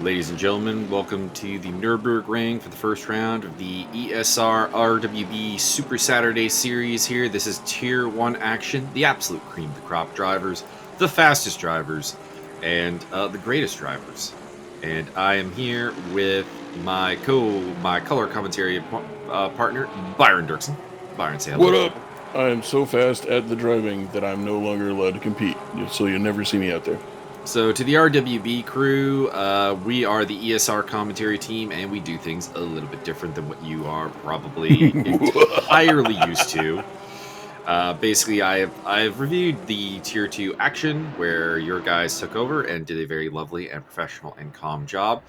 Ladies and gentlemen, welcome to the Nurburgring for the first round of the ESR RWB Super Saturday Series here. This is Tier 1 action, the absolute cream of the crop drivers, the fastest drivers, and the greatest drivers. And I am here with my color commentary partner, Byron Dirksen. Byron, say hello. What up? I am so fast at the driving that I'm no longer allowed to compete, so you'll never see me out there. So to the RWB crew, we are the ESR commentary team, and we do things a little bit different than what you are probably entirely used to. Basically, I've reviewed the Tier 2 action, where your guys took over and did a very lovely and professional and calm job.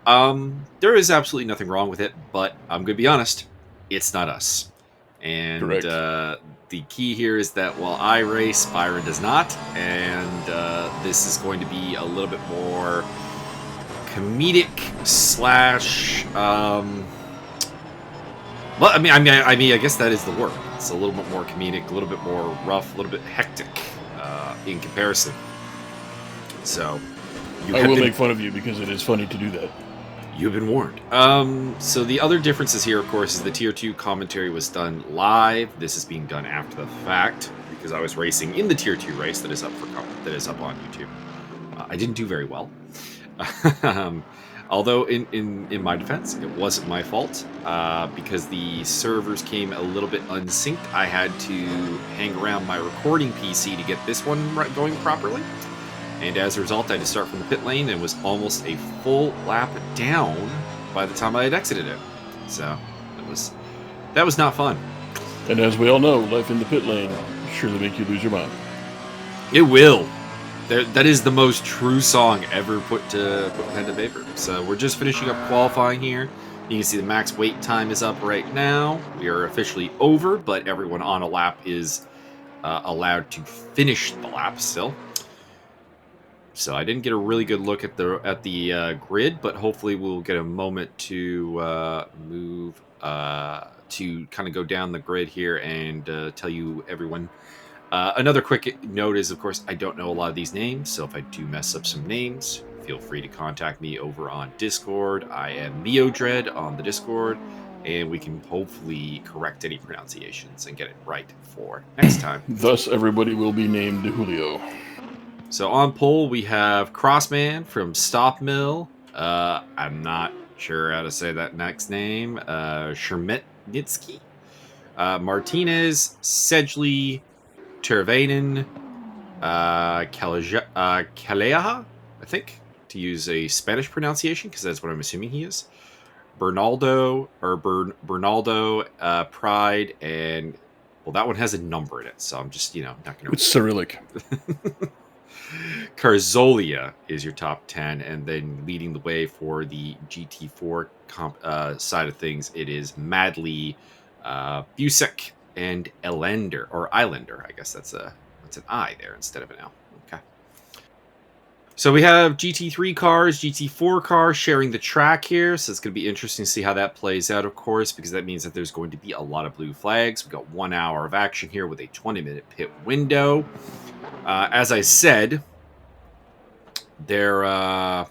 There is absolutely nothing wrong with it, but I'm going to be honest, it's not us. And Correct. the key here is that while I race, Byron does not, and this is going to be a little bit more comedic slash. Well, I mean, I guess that is the word. It's a little bit more comedic, a little bit more rough, a little bit hectic in comparison. So, I will make fun of you because it is funny to do that. You've been warned. So the other differences here, of course, is the Tier 2 commentary was done live. This is being done after the fact because I was racing in the Tier 2 race that is up on YouTube. I didn't do very well. Although in my defense, it wasn't my fault because the servers came a little bit unsynced. I had to hang around my recording PC to get this one going properly. And as a result, I had to start from the pit lane and was almost a full lap down by the time I had exited it. So that was not fun. And as we all know, life in the pit lane surely make you lose your mind. It will. That is the most true song ever put pen to paper. So we're just finishing up qualifying here. You can see the max wait time is up right now. We are officially over, but everyone on a lap is allowed to finish the lap still. So I didn't get a really good look at the grid, but hopefully we'll get a moment to move to kind of go down the grid here and tell you everyone. Another quick note is, of course, I don't know a lot of these names, so if I do mess up some names, feel free to contact me over on Discord. I am Neodread on the Discord, and we can hopefully correct any pronunciations and get it right for next time. Thus, everybody will be named Julio. So on pole, we have Crossman from Stop Mill. I'm not sure how to say that next name. Shermetnitsky. Martinez, Sedgley, Tervainen, Kaleaha, I think, to use a Spanish pronunciation, because that's what I'm assuming he is. Bernaldo, Pride, and, well, that one has a number in it, so I'm just, not going to... It's Cyrillic. Karzolia is your top 10, and then leading the way for the GT4 side of things, it is Madley, Busek, and Islander. I guess that's an I there instead of an L. Okay. So we have GT3 cars, GT4 cars sharing the track here, so it's going to be interesting to see how that plays out, of course, because that means that there's going to be a lot of blue flags. We've got 1 hour of action here with a 20-minute pit window. As I said, since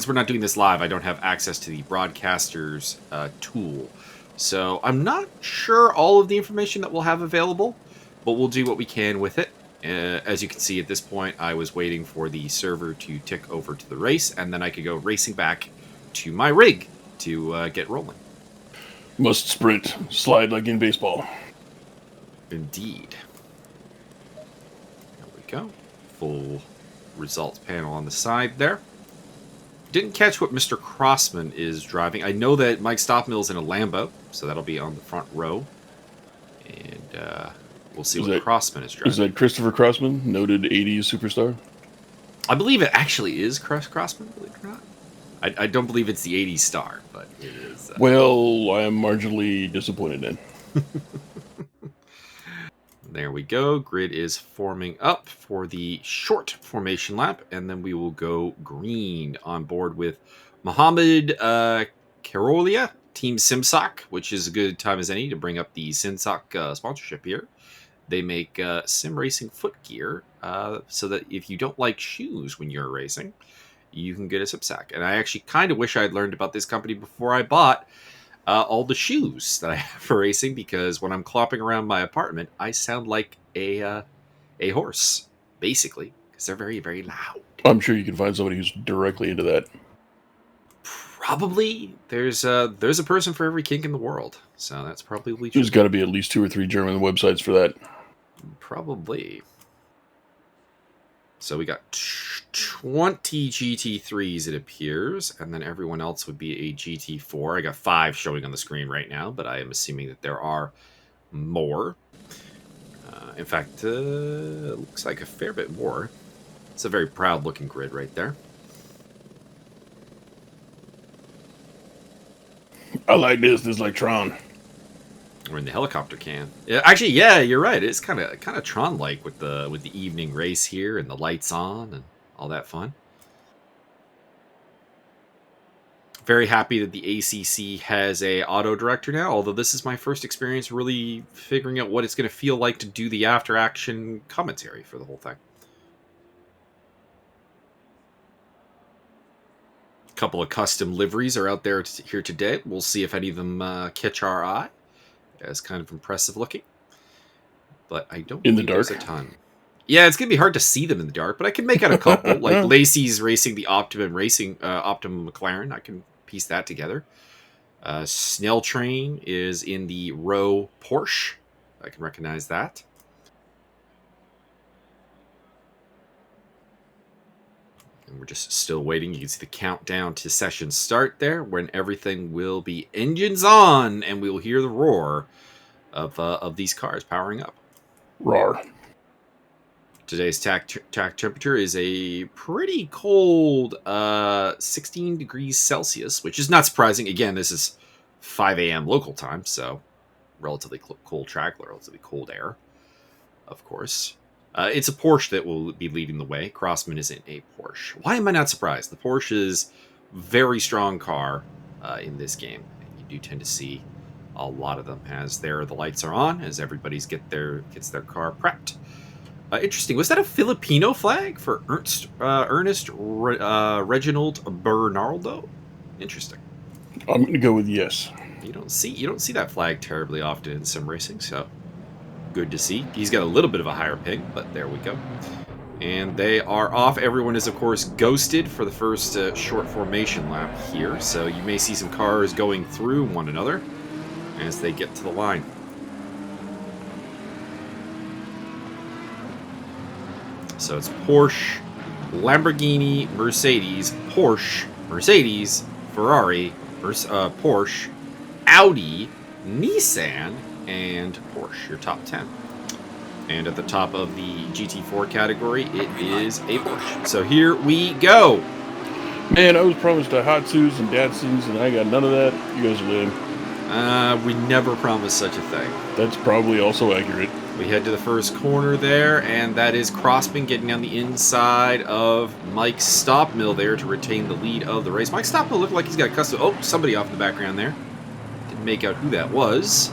we're not doing this live, I don't have access to the broadcaster's tool. So I'm not sure all of the information that we'll have available, but we'll do what we can with it. As you can see at this point, I was waiting for the server to tick over to the race, and then I could go racing back to my rig to get rolling. Must sprint, slide like in baseball. Indeed. There we go. Full results panel on the side there. Didn't catch what Mr. Crossman is driving. I know that Mike Stoppmill's in a Lambo, so that'll be on the front row. And we'll see what Crossman is driving. Is that Christopher Crossman, noted 80s superstar? I believe it actually is Crossman, believe it or not. I don't believe it's the 80s star, but it is. Well, I am marginally disappointed in. There we go. Grid is forming up for the short formation lap, and then we will go green on board with Mohammed Karolia, Team Simsock, which is a good time as any to bring up the Simsock sponsorship here. They make sim racing foot gear so that if you don't like shoes when you're racing, you can get a sip sack. And I actually kind of wish I'd learned about this company before I bought all the shoes that I have for racing, because when I'm clopping around my apartment, I sound like a horse, basically, because they're very, very loud. I'm sure you can find somebody who's directly into that. Probably there's a person for every kink in the world, so that's probably true. There's got to be at least 2 or 3 German websites for that. Probably. So we got 20 GT3s, it appears, and then everyone else would be a GT4. I got 5 showing on the screen right now, but I am assuming that there are more. In fact, it looks like a fair bit more. It's a very proud-looking grid right there. I like this. This is like Tron. Or in the helicopter can. Yeah, actually, yeah, you're right. It's kind of Tron-like with the evening race here and the lights on and all that fun. Very happy that the ACC has a auto director now, although this is my first experience really figuring out what it's going to feel like to do the after-action commentary for the whole thing. A couple of custom liveries are out there here today. We'll see if any of them catch our eye. As kind of impressive looking. But I don't in the think dark. There's a ton. Yeah, it's going to be hard to see them in the dark, but I can make out a couple. Like Lacey's racing the Optimum McLaren. I can piece that together. Snell Train is in the Row Porsche. I can recognize that. And we're just still waiting. You can see the countdown to session start there, when everything will be engines on, and we will hear the roar of these cars powering up. Roar. Today's track temperature is a pretty cold 16 degrees Celsius, which is not surprising. Again, this is 5 a.m. local time, so relatively cold track, relatively cold air, of course. It's a Porsche that will be leading the way. Crossman isn't a Porsche. Why am I not surprised? The Porsche is a very strong car in this game. You do tend to see a lot of them as the lights are on, as everybody's gets their car prepped. Interesting. Was that a Filipino flag for Ernest Reginald Bernardo? Interesting. I'm going to go with yes. You don't see that flag terribly often in sim racing, so good to see. He's got a little bit of a higher ping, but there we go. And they are off. Everyone is, of course, ghosted for the first short formation lap here, so you may see some cars going through one another as they get to the line. So it's Porsche, Lamborghini, Mercedes, Porsche, Mercedes, Ferrari, Porsche, Audi, Nissan, and Porsche, your top 10. And at the top of the GT4 category, it is a Porsche. So here we go. Man, I was promised a Hatsus and Datsuns, and I got none of that. You guys are lame. We never promised such a thing. That's probably also accurate. We head to the first corner there, and that is Crossman getting on the inside of Mike Stopmill there to retain the lead of the race. Mike Stopmill looked like he's got a custom... Oh, somebody off in the background there. Didn't make out who that was.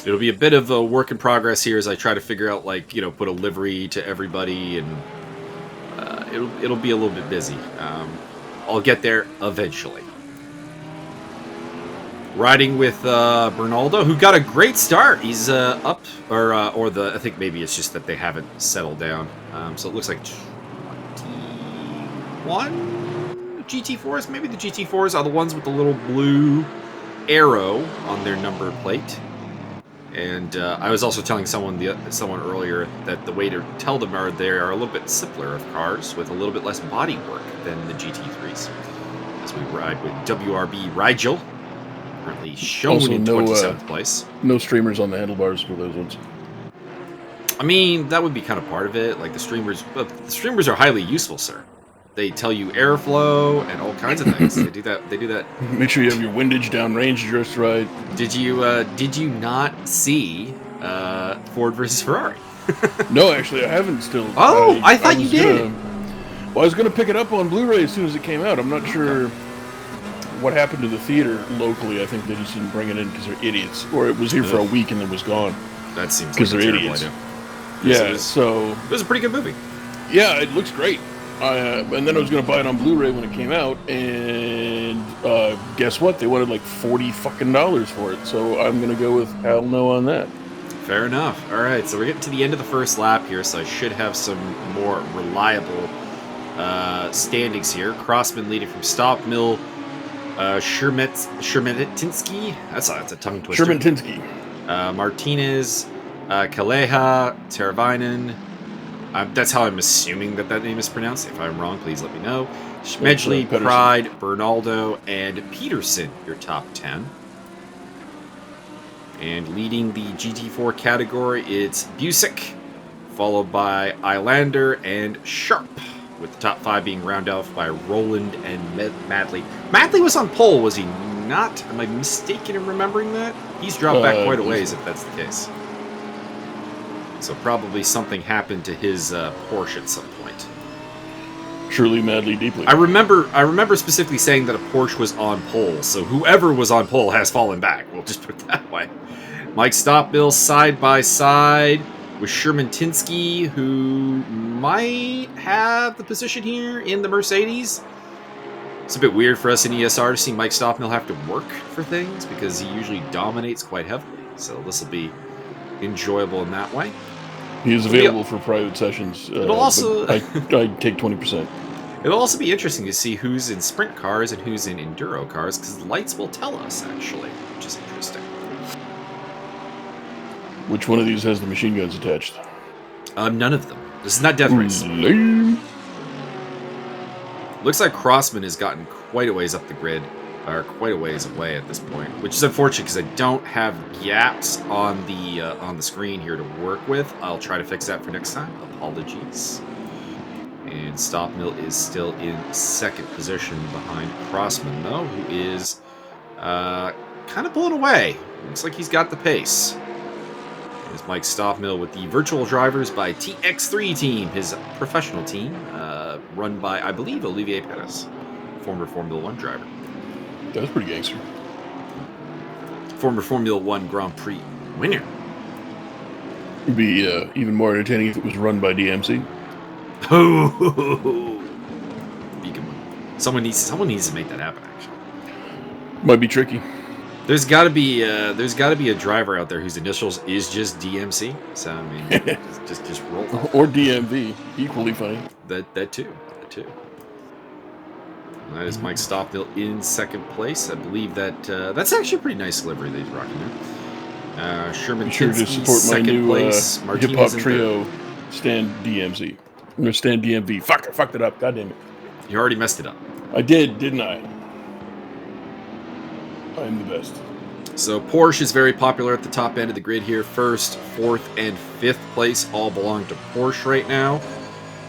It'll be a bit of a work in progress here as I try to figure out, like, you know, put a livery to everybody, and it'll be a little bit busy. I'll get there eventually. Riding with Bernaldo, who got a great start. He's up, I think maybe it's just that they haven't settled down. So it looks like 21 GT4s. Maybe the GT4s are the ones with the little blue arrow on their number plate. And I was also telling someone earlier that the way to tell them are they are a little bit simpler of cars with a little bit less body work than the GT3s. As we ride with WRB Rigel, currently shown also in 27th place. No streamers on the handlebars for those ones. I mean, that would be kind of part of it. Like the streamers are highly useful, sir. They tell you airflow and all kinds of things. They do that. Make sure you have your windage downrange just right. Did you not see Ford versus Ferrari? No, actually, I haven't still. Oh, I thought you did. I was going to pick it up on Blu-ray as soon as it came out. I'm not sure what happened to the theater locally. I think they just didn't bring it in because they're idiots. Or it was here for a week and then was gone. That seems like because a they're terrible idiots. idea. Yeah, It was a pretty good movie. Yeah, it looks great. And then I was going to buy it on Blu-ray when it came out, and guess what? They wanted like $40 fucking for it. So I'm going to go with hell no on that. Fair enough. All right, so we're getting to the end of the first lap here, so I should have some more reliable standings here. Crossman leading from Stop Mill. Shermetinsky. That's a tongue twister. Shermetinsky. Martinez. Kaleha. Teravainen. That's how I'm assuming that name is pronounced. If I'm wrong, please let me know. Schmedley, Pride, Bernaldo, and Peterson, your top 10. And leading the GT4 category, it's Busick, followed by Eilander and Sharp, with the top 5 being rounded off by Roland and Madley. Madley was on pole, was he not? Am I mistaken in remembering that? He's dropped back quite a ways if that's the case. So probably something happened to his Porsche at some point. Truly, madly, deeply. I remember specifically saying that a Porsche was on pole, so whoever was on pole has fallen back. We'll just put it that way. Mike Stopbill side by side with Shermetinsky, who might have the position here in the Mercedes. It's a bit weird for us in ESR to see Mike Stopmill have to work for things because he usually dominates quite heavily. So this will be enjoyable in that way. He is available for private sessions. It'll also I take 20%. It'll also be interesting to see who's in sprint cars and who's in enduro cars, because the lights will tell us, actually, which is interesting. Which one of these has the machine guns attached? None of them. This is not Death Race. Lame. Looks like Crossman has gotten quite a ways up the grid, or quite a ways away at this point, which is unfortunate because I don't have gaps on the screen here to work with. I'll try to fix that for next time. Apologies. And Stop Mill is still in second position behind Crossman, though, who is kind of pulling away. Looks like he's got the pace. There's Mike Stoffmill with the virtual drivers by TX3 team, his professional team, run by, I believe, Olivier Perez, former Formula 1 driver. That was pretty gangster. Former Formula 1 Grand Prix winner. It'd be even more entertaining if it was run by DMC. Someone needs to make that happen. Actually, might be tricky. There's got to be a driver out there whose initials is just DMC. So I mean, just roll. Or DMV, equally funny. That too. That is Mike Stoffmill in second place. I believe that's actually a pretty nice livery that he's rocking there. Sherman be sure to support my new hip hop trio, Stand DMC. I'm gonna Stand DMV. Fuck, I fucked it up. God damn it. You already messed it up. I did, didn't I? I'm the best. So Porsche is very popular at the top end of the grid here. First, fourth, and fifth place all belong to Porsche right now.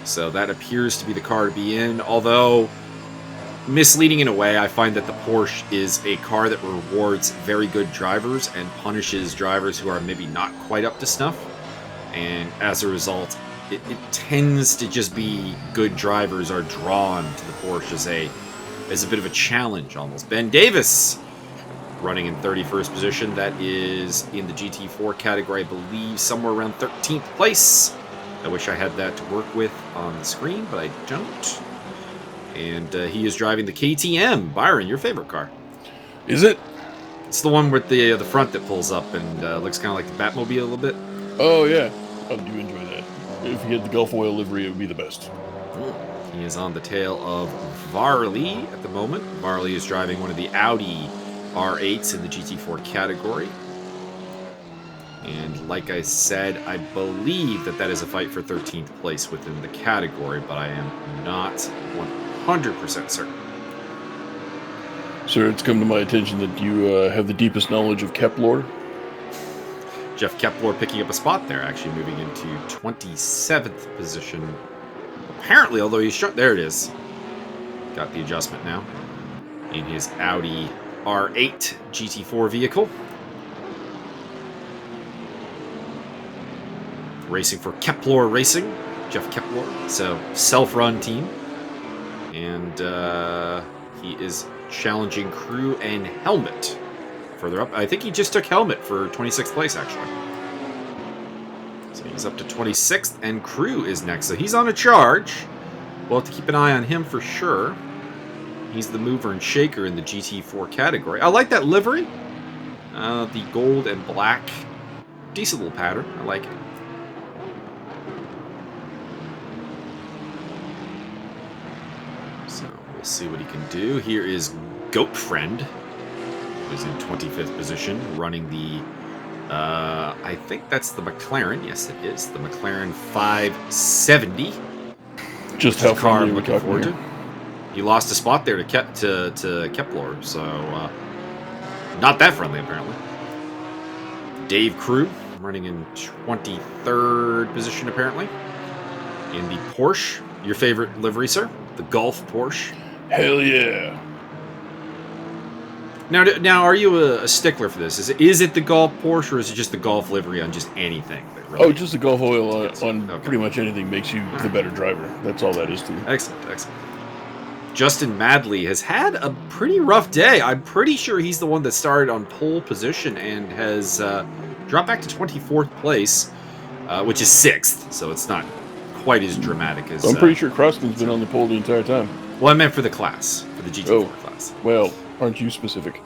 So that appears to be the car to be in. Although misleading in a way, I find that the Porsche is a car that rewards very good drivers and punishes drivers who are maybe not quite up to snuff. And as a result, it tends to just be good drivers are drawn to the Porsche as a bit of a challenge almost. Ben Davis running in 31st position. That is in the GT4 category, I believe, somewhere around 13th place. I wish I had that to work with on the screen, but I don't. And he is driving the KTM. Byron, your favorite car. Is it? It's the one with the front that pulls up and looks kind of like the Batmobile a little bit. Oh, yeah. I do enjoy that. If you get the Gulf Oil livery, it would be the best. He is on the tail of Varley at the moment. Varley is driving one of the Audi R8s in the GT4 category. And like I said, I believe that is a fight for 13th place within the category, but I am not 100% certain. Sir, it's come to my attention that you have the deepest knowledge of Kepler. Jeff Kepler picking up a spot there, actually moving into 27th position. Apparently, although he's short, there it is. Got the adjustment now in his Audi R8 GT4 vehicle. Racing for Kepler Racing, Jeff Kepler. So, self-run team. And he is challenging Crew and Helmet further up. I think he just took Helmet for 26th place, actually. So he's up to 26th, and Crew is next. So he's on a charge. We'll have to keep an eye on him for sure. He's the mover and shaker in the GT4 category. I like that livery. The gold and black. Decent little pattern. I like it. So we'll see what he can do. Here is Goat Friend, who's in 25th position, running the... I think that's the McLaren. Yes, it is. The McLaren 570. Just how far I'm looking forward to. He lost a spot there to Kepler, so not that friendly apparently. Dave Crew running in 23rd position apparently. In the Porsche, your favorite livery, sir, the Golf Porsche. Hell yeah! Now, are you a stickler for this? Is it the Golf Porsche, or is it just the Golf livery on just anything? Really just the Golf oil on pretty much anything makes you the better driver. That's all that is to you. Excellent, excellent. Justin Madley has had a pretty rough day. I'm pretty sure he's the one that started on pole position and has dropped back to 24th place, which is 6th, so it's not quite as dramatic as... I'm pretty sure Croston's been on the pole the entire time. Well, I meant for the class, for the GT4 class. Well, aren't you specific?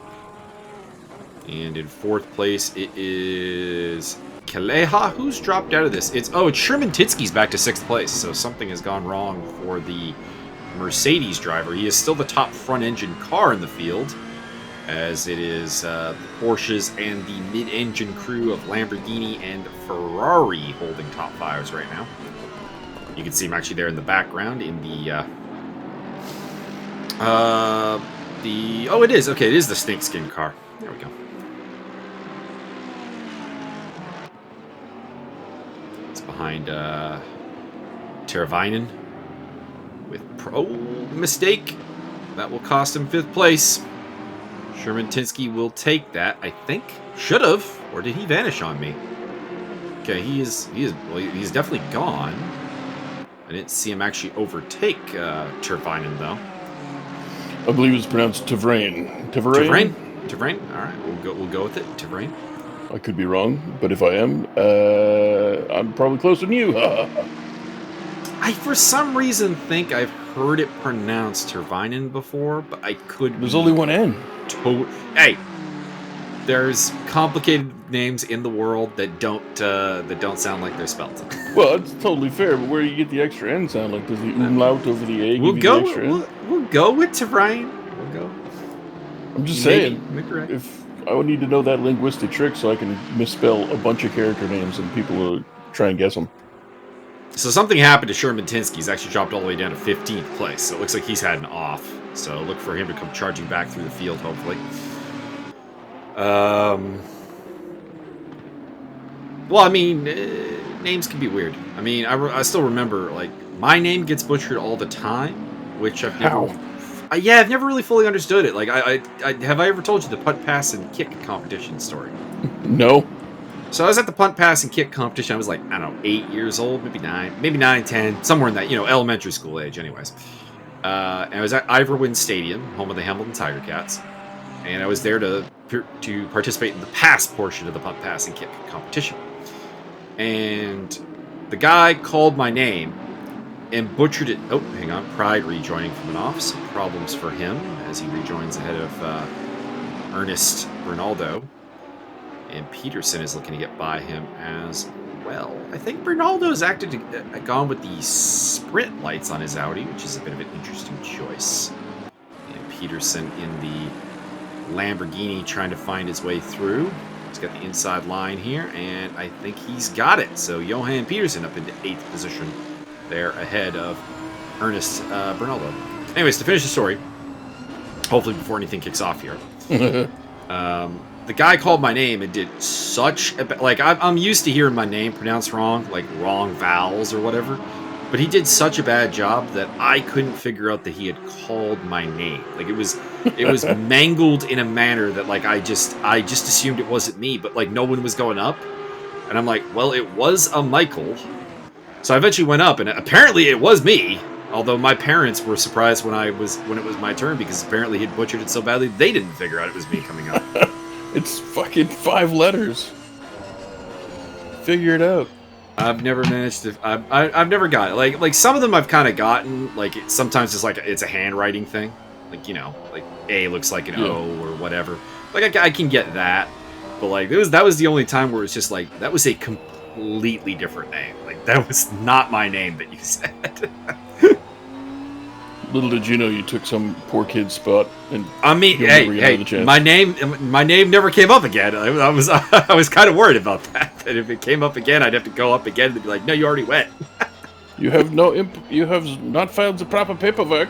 And in 4th place, it is Kaleha. Who's dropped out of this? It's Sherman Titsky's back to 6th place, so something has gone wrong for the Mercedes driver. He is still the top front-engine car in the field, as it is the Porsches and the mid-engine crew of Lamborghini and Ferrari holding top 5s right now. You can see him actually there in the background in the it is. Okay, it is the snakeskin car. There we go. It's behind Teravainen with mistake. That will cost him 5th place. Sherman Tinsky will take that, I think. Should have, or did he vanish on me? Okay, he's definitely gone. I didn't see him actually overtake Teravainen though. I believe it's pronounced Tavrain. Tavrain? Tavrain? Alright, we'll go with it. Tavrain. I could be wrong, but if I am, I'm probably closer than you. I, for some reason, think I've heard it pronounced Tervainen before, but I could... There's only one N. Hey! There's complicated names in the world that don't sound like they're spelled. Well, it's totally fair, but where do you get the extra N sound? Like, does the umlaut over the A give you the extra N? We'll go with Tervain. We'll go. I'm just saying, if I would need to know that linguistic trick so I can misspell a bunch of character names and people will try and guess them. So something happened to Sherman Tinsky. He's actually dropped all the way down to 15th place. So it looks like he's had an off. So look for him to come charging back through the field, hopefully. Well, I mean, names can be weird. I mean, I still remember, like, my name gets butchered all the time, which I've never... yeah, I've never really fully understood it. Like, have I ever told you the punt, pass, and kick competition story? No. So I was at the punt, pass, and kick competition. I was like, I don't know, 8 years old, maybe 9, 10, somewhere in that, elementary school age anyways. And I was at Iverwind Stadium, home of the Hamilton Tiger Cats. And I was there to participate in the pass portion of the punt, pass, and kick competition. And the guy called my name and butchered it. Oh, hang on. Pride rejoining from an off. Some problems for him as he rejoins ahead of Ernest Bernaldo. And Peterson is looking to get by him as well. I think Bernaldo's gone with the sprint lights on his Audi, which is a bit of an interesting choice. And Peterson in the Lamborghini trying to find his way through. He's got the inside line here, and I think he's got it. So Johan Peterson up into 8th position there ahead of Ernest Bernaldo. Anyways, to finish the story, hopefully before anything kicks off here, the guy called my name and did such a... Like, I'm used to hearing my name pronounced wrong, like wrong vowels or whatever. But he did such a bad job that I couldn't figure out that he had called my name. Like, it was mangled in a manner that, like, I just assumed it wasn't me. But, like, no one was going up. And I'm like, well, it was a Michael. So I eventually went up, and apparently it was me. Although my parents were surprised when it was my turn, because apparently he'd butchered it so badly, they didn't figure out it was me coming up. It's fucking 5 letters. Figure it out. I've never managed to. I've never got it. Like some of them I've kind of gotten. Like sometimes it's like it's a handwriting thing. Like like A looks like an O or whatever. Like I can get that, but like that was the only time where it's just like that was a completely different name. Like that was not my name that you said. Little did you know you took some poor kid's spot. And I mean, hey, my name never came up again. I was kind of worried about that. That if it came up again, I'd have to go up again and be like, no, you already went. You have not filed the proper paperwork.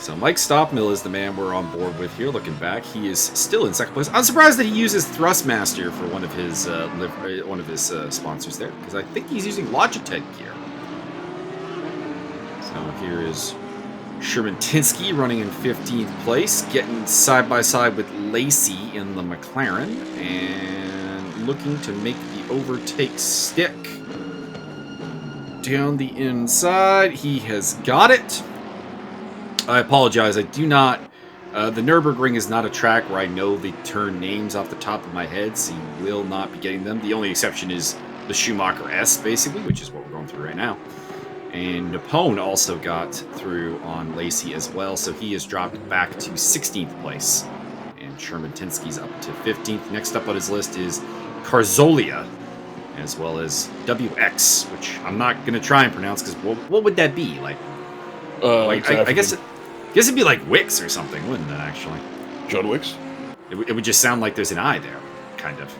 So Mike Stoppmill is the man we're on board with here. Looking back, he is still in second place. I'm surprised that he uses Thrustmaster for one of his sponsors there, because I think he's using Logitech gear. So here is Sherman-Tinsky running in 15th place, getting side by side with Lacey in the McLaren, and looking to make the overtake stick. Down the inside, he has got it. I apologize, I do not... the Nurburgring is not a track where I know the turn names off the top of my head, so you will not be getting them. The only exception is the Schumacher S, basically, which is what we're going through right now. And Napone also got through on Lacey as well, so he has dropped back to 16th place. And Sherman-Tinsky's up to 15th. Next up on his list is Karzolia, as well as WX, which I'm not going to try and pronounce, because what would that be? I guess it'd be like Wix or something, wouldn't it, actually? John Wicks? It would just sound like there's an I there, kind of.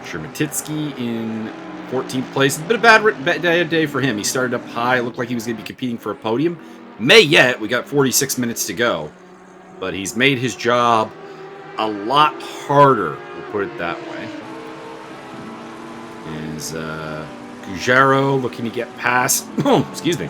Sherman-Tinsky in 14th place. It's been a bad day for him. He started up high. Looked like he was going to be competing for a podium. May yet. We got 46 minutes to go. But he's made his job a lot harder, we'll put it that way. Is Gujaro looking to get past... excuse me.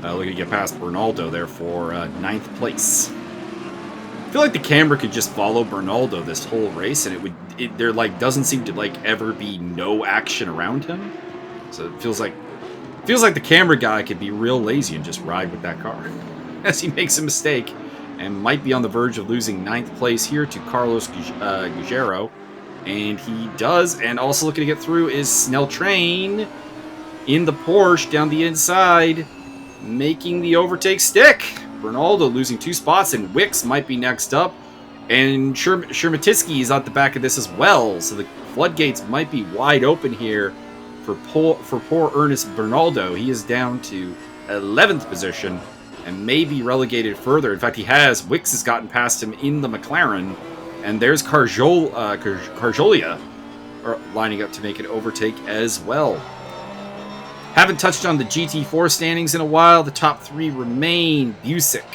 Looking to get past Bernaldo there for 9th place. I feel like the camera could just follow Bernaldo this whole race, and there doesn't seem to ever be no action around him. So it feels like the camera guy could be real lazy and just ride with that car as he makes a mistake and might be on the verge of losing 9th place here to Carlos Gujero, and he does. And also looking to get through is Snell Train in the Porsche down the inside, making the overtake stick. Bernaldo losing 2 spots, and Wix might be next up. And Sherman-Tinsky is at the back of this as well, so the floodgates might be wide open here for poor Ernest Bernaldo. He is down to 11th position and may be relegated further. In fact, Wix has gotten past him in the McLaren, and there's Karjolia lining up to make an overtake as well. Haven't touched on the GT4 standings in a while. The top 3 remain Busick,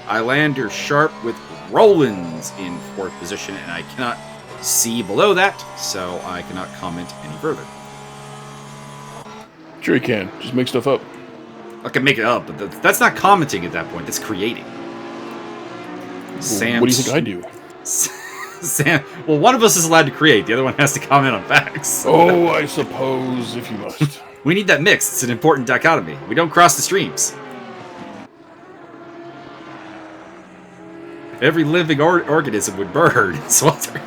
Islander, Sharp, with Rollins in 4th position, and I cannot see below that, so I cannot comment any further. Sure you can. Just make stuff up. I can make it up, but that's not commenting at that point. That's creating. Sam, what do you think I do? Sam, well, one of us is allowed to create. The other one has to comment on facts. Oh, I suppose, if you must. We need that mix. It's an important dichotomy. We don't cross the streams. If every living organism would burn, swelter.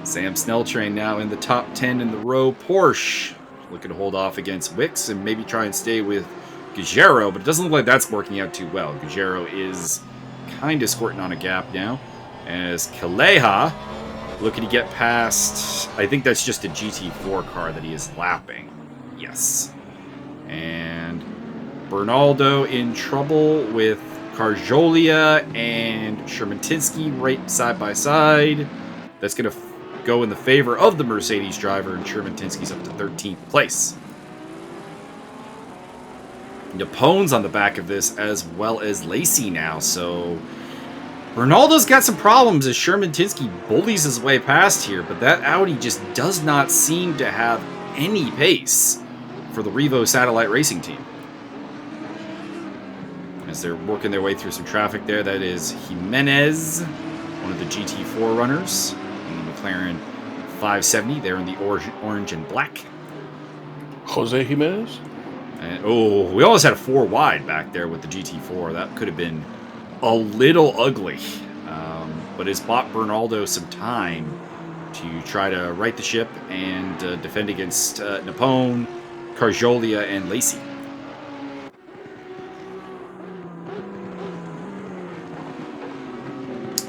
Sam Snell Train now in the top 10 in the row. Porsche looking to hold off against Wix and maybe try and stay with Gujero, but it doesn't look like that's working out too well. Gujero is kind of squirting on a gap now, as Kaleha looking to get past... I think that's just a GT4 car that he is lapping. Yes. And Bernaldo in trouble with Karjolia and Sherman-Tinsky right side by side. That's going to go in the favor of the Mercedes driver, and Sherman-Tinsky's up to 13th place. Napone's on the back of this, as well as Lacey now, so Ronaldo's got some problems as Sherman-Tinsky bullies his way past here, but that Audi just does not seem to have any pace for the Revo Satellite Racing team. As they're working their way through some traffic there, that is Jimenez, one of the GT4 runners, in the McLaren 570 there in the orange and black. Jose Jimenez? And, oh, we almost had a 4 wide back there with the GT4. That could have been a little ugly, but has bought Bernaldo some time to try to right the ship and defend against Napone, Carjolia, and Lacey.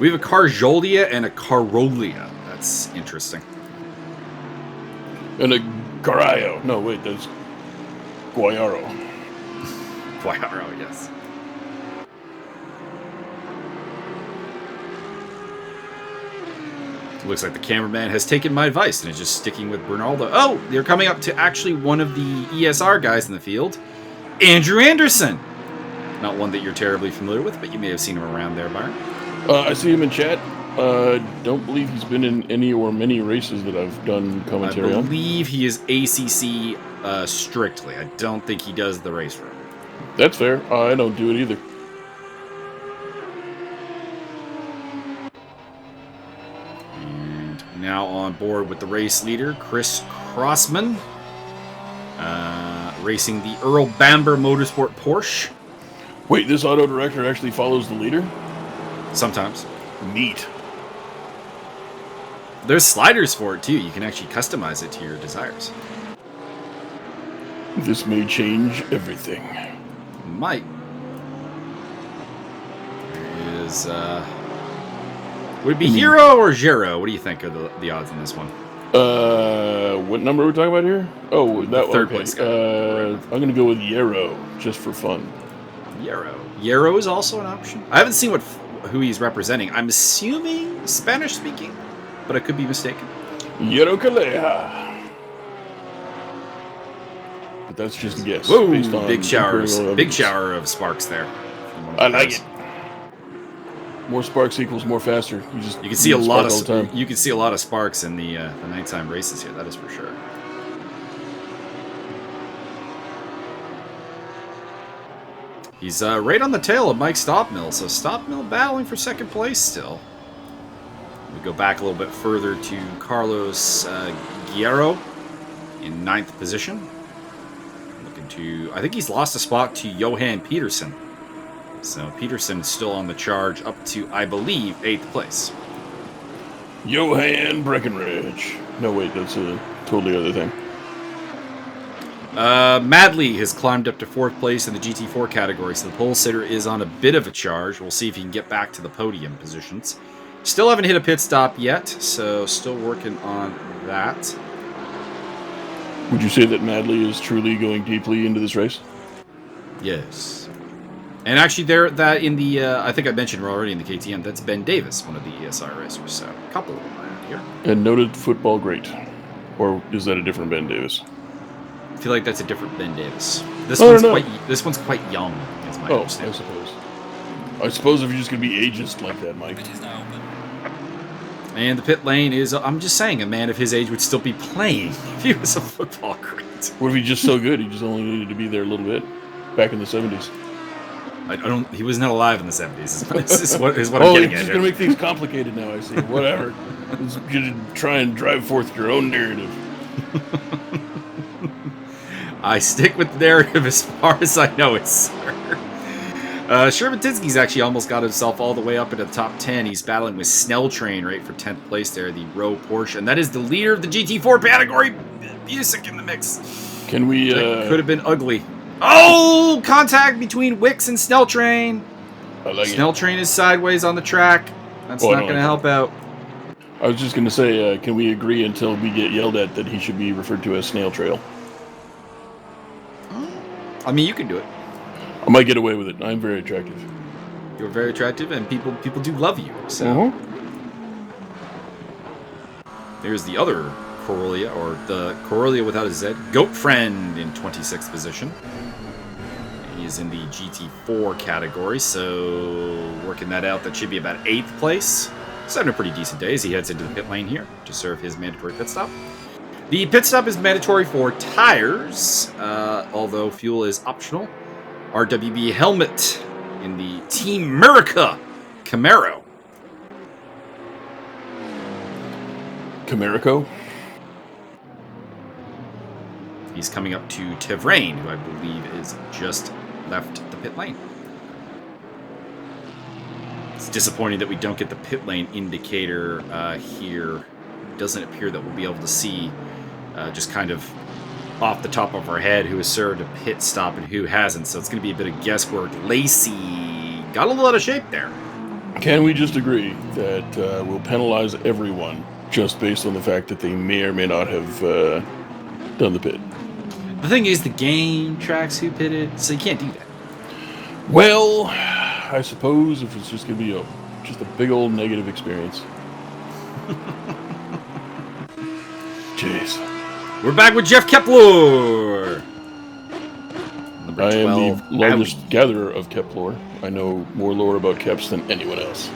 We have a Carjolia and a Carolia. That's interesting. And a Carallo. No, wait, that's Guayaro. Guayaro, yes. Looks like the cameraman has taken my advice and is just sticking with Bernaldo. Oh, they're coming up to actually one of the ESR guys in the field, Andrew Anderson. Not one that you're terribly familiar with, but you may have seen him around there, Byron. I see him in chat. Don't believe he's been in any or many races that I've done commentary on. I believe he is ACC strictly. I don't think he does the race room. That's fair. I don't do it either. Now on board with the race leader, Chris Crossman, racing the Earl Bamber Motorsport Porsche. Wait, this auto director actually follows the leader? Sometimes. Neat. There's sliders for it too. You can actually customize it to your desires. This may change everything. Might. There is, would it be Hero or Gero? What do you think are the odds on this one? What number are we talking about here? Oh, that third okay. place guy. I'm going to go with Yarrow, just for fun. Yarrow. Yarrow is also an option. I haven't seen who he's representing. I'm assuming Spanish-speaking, but I could be mistaken. Yarrow Calleja. But that's just a guess. Whoa, based on big showers. imperial Big evidence. shower of sparks there. I like it. More sparks equals more faster. You can see a lot all the of time. you can see a lot of sparks in the nighttime races here. That is for sure. He's right on the tail of Mike Stopmill, so Stopmill battling for second place still. We go back a little bit further to Carlos Guerrero in 9th position. Looking to, I think he's lost a spot to Johan Peterson. So Peterson is still on the charge up to, I believe, 8th place. Johan Breckenridge. No, wait, that's a totally other thing. Madley has climbed up to 4th place in the GT4 category, so the pole sitter is on a bit of a charge. We'll see if he can get back to the podium positions. Still haven't hit a pit stop yet, so still working on that. Would you say that Madley is truly going deeply into this race? Yes. And actually, there that in the I think I mentioned already in the KTM, that's Ben Davis, one of the ESR racers. So a couple of them around here. And noted football great. Or is that a different Ben Davis? I feel like that's a different Ben Davis. This one's quite young, is my Oh, I understanding. suppose. I suppose if you're just going to be ageist like that, Mike. And the pit lane is, I'm just saying, a man of his age would still be playing if he was a football great. What if he's just so good? He just only needed to be there a little bit. Back in the 70s. He was not alive in the 70s, is what I'm Oh, getting you're at just here. going to make things complicated now, I see. Whatever. You're going to try and drive forth your own narrative. I stick with the narrative as far as I know it, sir. Shermatinsky's actually almost got himself all the way up into the top 10. He's battling with Snell Train right for 10th place there, the Rowe Porsche. And that is the leader of the GT4 category. Busick in the mix. Can we... That could have been ugly. Oh! Contact between Wicks and Snell Train. I like Snell Train is sideways on the track. That's not going to help out. I was just going to say, can we agree until we get yelled at that he should be referred to as Snail Trail? I mean, you can do it. I might get away with it. I'm very attractive. You're very attractive, and people do love you. So There's the other Corolla, or the Corolla without a Z. Goat Friend in 26th position. He's in the GT4 category, so working that out, that should be about 8th place. He's having a pretty decent day as he heads into the pit lane here to serve his mandatory pit stop. The pit stop is mandatory for tires, although fuel is optional. RWB helmet in the Team America Camaro. Camarico? He's coming up to Tevrain, who I believe is just left the pit lane. disappointing that we don't get the pit lane indicator here. It doesn't appear that we'll be able to see just kind of off the top of our head who has served a pit stop and who hasn't. So it's going to be a bit of guesswork. Lacey got a little out of shape there. Can we just agree that we'll penalize everyone just based on the fact that they may or may not have done the pit? The thing is, the game tracks who pitted, so you can't do that. Well, I suppose if it's just going to be just a big old negative experience. Jeez. We're back with Jeff Kepler. Number I am 12, the largest gatherer of Kep lore. I know more lore about Keps than anyone else.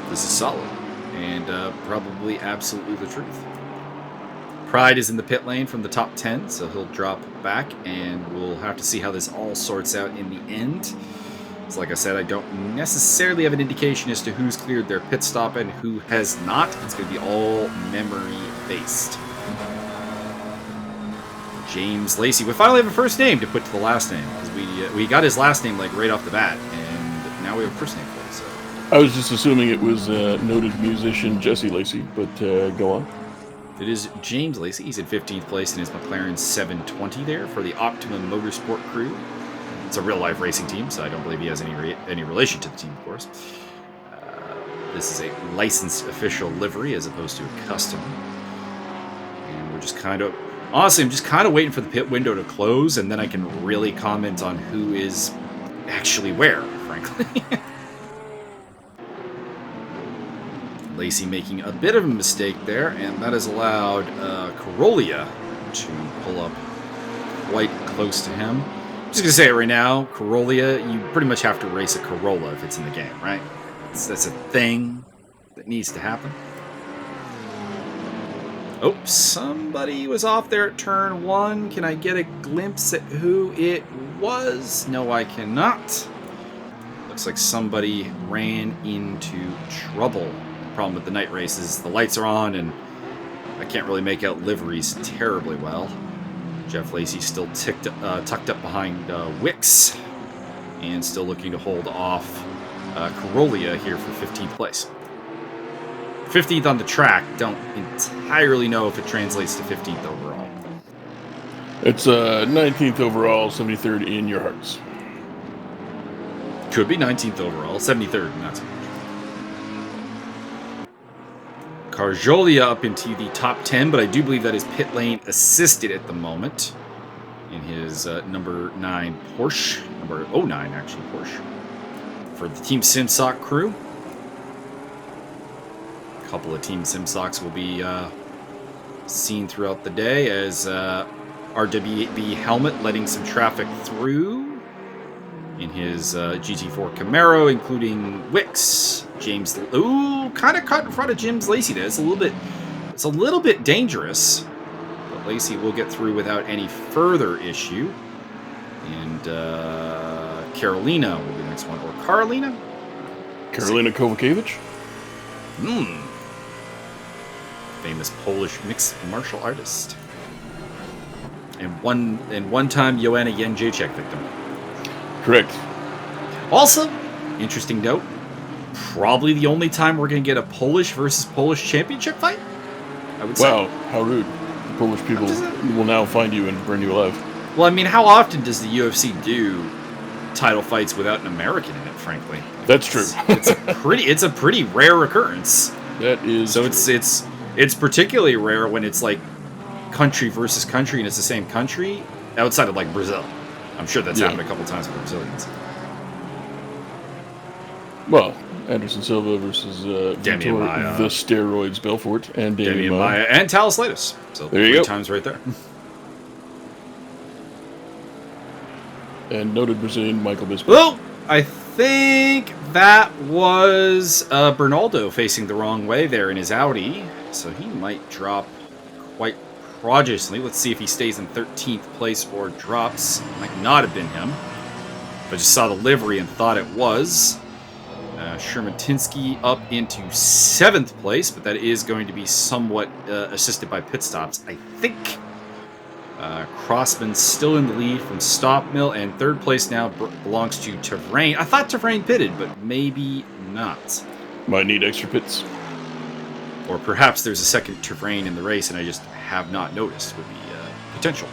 This is solid, and probably absolutely the truth. Pride is in the pit lane from the top 10, so he'll drop back, and we'll have to see how this all sorts out in the end. So like I said, I don't necessarily have an indication as to who's cleared their pit stop and who has not. It's going to be all memory-based. James Lacey. We finally have a first name to put to the last name, because we got his last name like right off the bat, and now we have a first name for it. So I was just assuming it was noted musician Jesse Lacey, but go on. it is James Lacey. He's in 15th place in his McLaren 720 there for the Optimum Motorsport crew. It's a real-life racing team, so I don't believe he has any relation to the team, of course. This is a licensed official livery as opposed to a custom. And we're just kind of... Honestly, I'm just kind of waiting for the pit window to close, and then I can really comment on who is actually where, frankly. Lacey making a bit of a mistake there, and that has allowed Corolla to pull up quite close to him. I'm just going to say it right now, Corolla, you pretty much have to race a Corolla if it's in the game, right? That's a thing that needs to happen. Oh, somebody was off there at turn 1. Can I get a glimpse at who it was? No, I cannot. Looks like somebody ran into trouble. The problem with the night race is the lights are on, and I can't really make out liveries terribly well. Jeff Lacey still tucked up behind Wicks, and still looking to hold off Corolla here for 15th place. 15th on the track. Don't entirely know if it translates to 15th overall. It's 19th overall, 73rd in your hearts. Could be 19th overall, 73rd, not so much. Carjolia up into the top 10, but I do believe that is pit lane assisted at the moment in his number 9 Porsche, number 09 actually Porsche, for the Team Simsock crew. A couple of Team Simsocks will be seen throughout the day as RWB helmet letting some traffic through in his GT4 Camaro, including Wicks, James. Ooh, kind of caught in front of James Lacey there. It's a little bit dangerous, but Lacey will get through without any further issue. And Carolina will be the next one, or Carolina Kovacevic. Famous Polish mixed martial artist, and one time Joanna Jędrzejczyk victim. Correct. Also, interesting note, probably the only time we're going to get a Polish versus Polish championship fight, I would say. Wow, how rude. The Polish people will now find you and burn you alive. Well, I mean, how often does the UFC do title fights without an American in it, frankly? That's true. It's a pretty rare occurrence. That is so true. It's particularly rare when it's like country versus country and it's the same country outside of like Brazil. I'm sure that's happened a couple times with the Brazilians. Well, Anderson Silva versus Damian Vitor, Maia. the steroids Belfort, and Damian Maia and Talis. So there you 3 go. times right there. And noted Brazilian Michael Bisping. Well, I think that was Bernaldo facing the wrong way there in his Audi. So he might drop quite prodigiously. Let's see if he stays in 13th place or drops. Might not have been him. I just saw the livery and thought it was. Shermatinsky up into 7th place, but that is going to be somewhat assisted by pit stops, I think. Crossman still in the lead from Stop Mill, and third place now belongs to Terrain. I thought Terrain pitted, but maybe not. Might need extra pits. Or perhaps there's a second Terrain in the race, and I just have not noticed. Would be potential.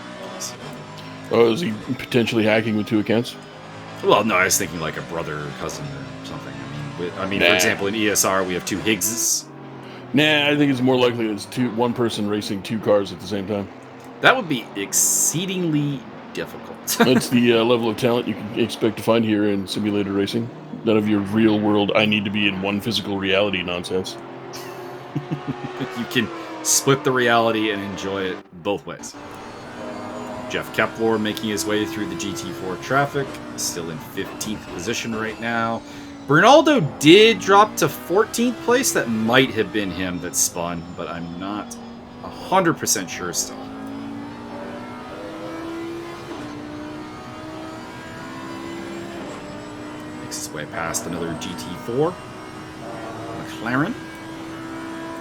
Oh, is he potentially hacking with 2 accounts? Well, no, I was thinking like a brother or cousin or something. I mean, for example, in ESR we have 2 Higgses. Nah, I think it's more likely it's one person racing 2 cars at the same time. That would be exceedingly difficult. That's the level of talent you can expect to find here in simulator racing. None of your real world, I need to be in one physical reality nonsense. You can split the reality and enjoy it both ways. Jeff Kepler making his way through the GT4 traffic, still in 15th position right now. Bernaldo did drop to 14th place. That might have been him that spun, but I'm not 100% sure still. Makes his way past another GT4. McLaren.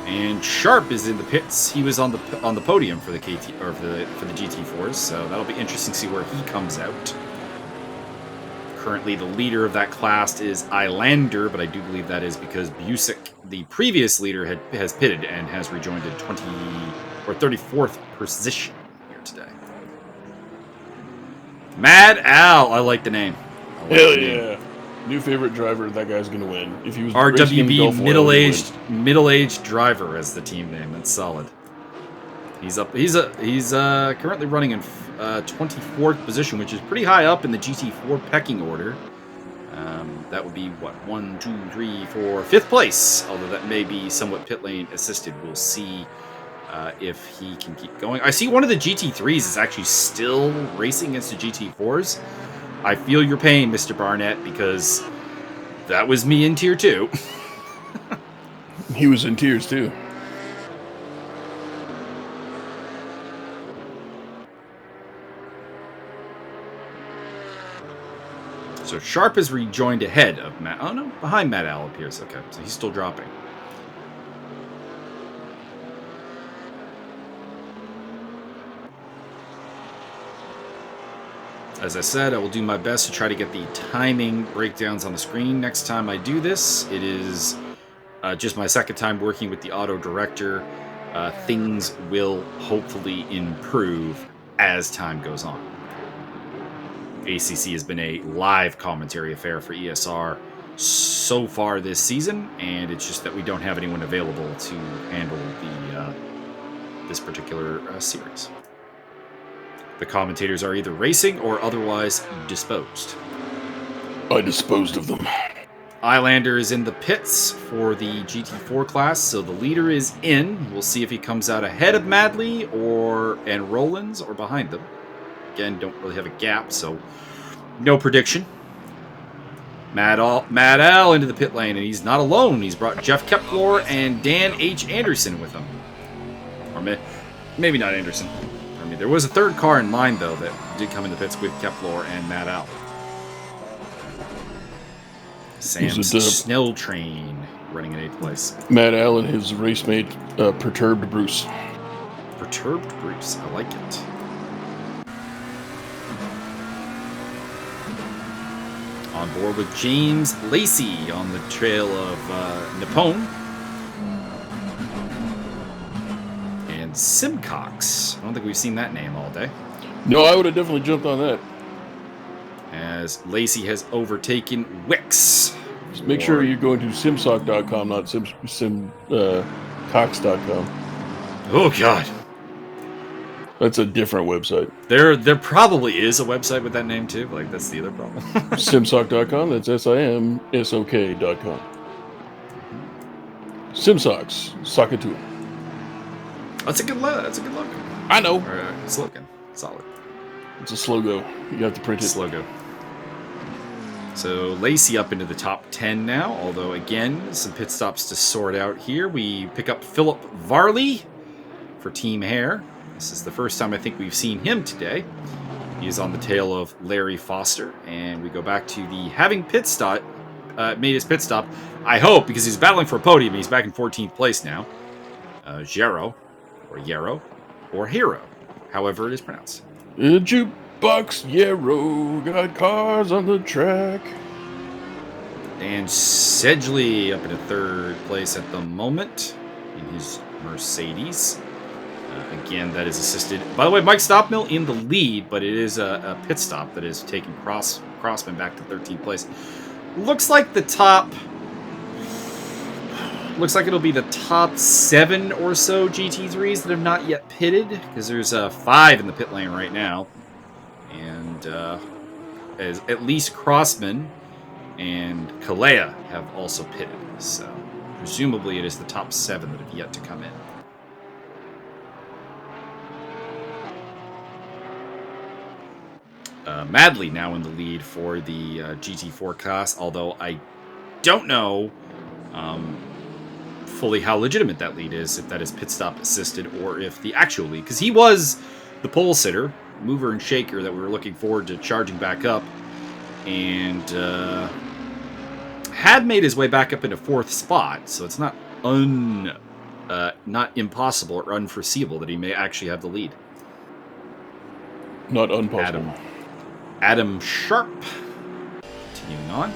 And Sharp is in the pits. He was on the podium for the for the GT4s, so that'll be interesting to see where he comes out. Currently, the leader of that class is Islander, but I do believe that is because Busick, the previous leader, has pitted and has rejoined at 34th position here today. Mad Al, I like the name. Hell yeah. New favorite driver, that guy's going to win. If he was RWB middle-aged driver as the team name. That's solid. He's currently running in 24th position, which is pretty high up in the GT4 pecking order. That would be what, 1, 2, 3, 4, 5th place. Although that may be somewhat pit lane assisted. We'll see if he can keep going. I see one of the GT3s is actually still racing against the GT4s. I feel your pain, Mr. Barnett, because that was me in Tier 2. He was in tears, too. So Sharp is rejoined ahead of Matt. Oh, no, behind Matt Al appears. Okay, so he's still dropping. As I said, I will do my best to try to get the timing breakdowns on the screen next time I do this. It is just my second time working with the auto director. Things will hopefully improve as time goes on. ACC has been a live commentary affair for ESR so far this season, and it's just that we don't have anyone available to handle this particular series. The commentators are either racing or otherwise disposed. I disposed of them. Islander is in the pits for the GT4 class, so the leader is in. We'll see if he comes out ahead of Madley and Rollins or behind them. Again, don't really have a gap, so no prediction. Mad Al into the pit lane, and he's not alone. He's brought Jeff Kepler and Dan H. Anderson with him. Or maybe not Anderson. I mean, there was a third car in line, though, that did come in the pits with Kepler and Mad Al. Sam's Snell Train running in 8th place. Mad Al and his race mate, Perturbed Bruce. Perturbed Bruce, I like it. On board with James Lacey on the trail of Nippon. And Simcox. I don't think we've seen that name all day. No, I would have definitely jumped on that. As Lacey has overtaken Wix. Just make sure you're going to simsock.com, not simcox.com. Oh, God. That's a different website. There probably is a website with that name, too. Like, that's the other problem. Simsock.com, that's simsok.com. Simsocks, sock it to it. That's a good look. I know. Or, slogan. Solid. It's a slogo. You have to print it. Slogo. So Lacey up into the top 10 now, although again, some pit stops to sort out here. We pick up Philip Varley for Team Hare. This is the first time I think we've seen him today. He is on the tail of Larry Foster, and we go back to the having made his pit stop, I hope, because he's battling for a podium. He's back in 14th place now. Yarrow, or Hero. however it is pronounced. A jukebox, yarrow, got cars on the track. Dan Sedgley up in 3rd place at the moment in his Mercedes. Again, that is assisted. By the way, Mike Stoppmill in the lead, but it is a pit stop that is taking Crossman back to 13th place. Looks like the top... Looks like it'll be the top 7 or so GT3s that have not yet pitted, because there's 5 in the pit lane right now. And as at least Crossman and Kalea have also pitted. So presumably it is the top 7 that have yet to come in. Madley now in the lead for the GT4 class, although I don't know fully how legitimate that lead is, if that is pit stop assisted or if the actual lead, because he was the pole sitter, mover and shaker that we were looking forward to charging back up, and had made his way back up into 4th spot, so it's not not impossible or unforeseeable that he may actually have the lead. Not impossible. Adam Sharp. Continuing on.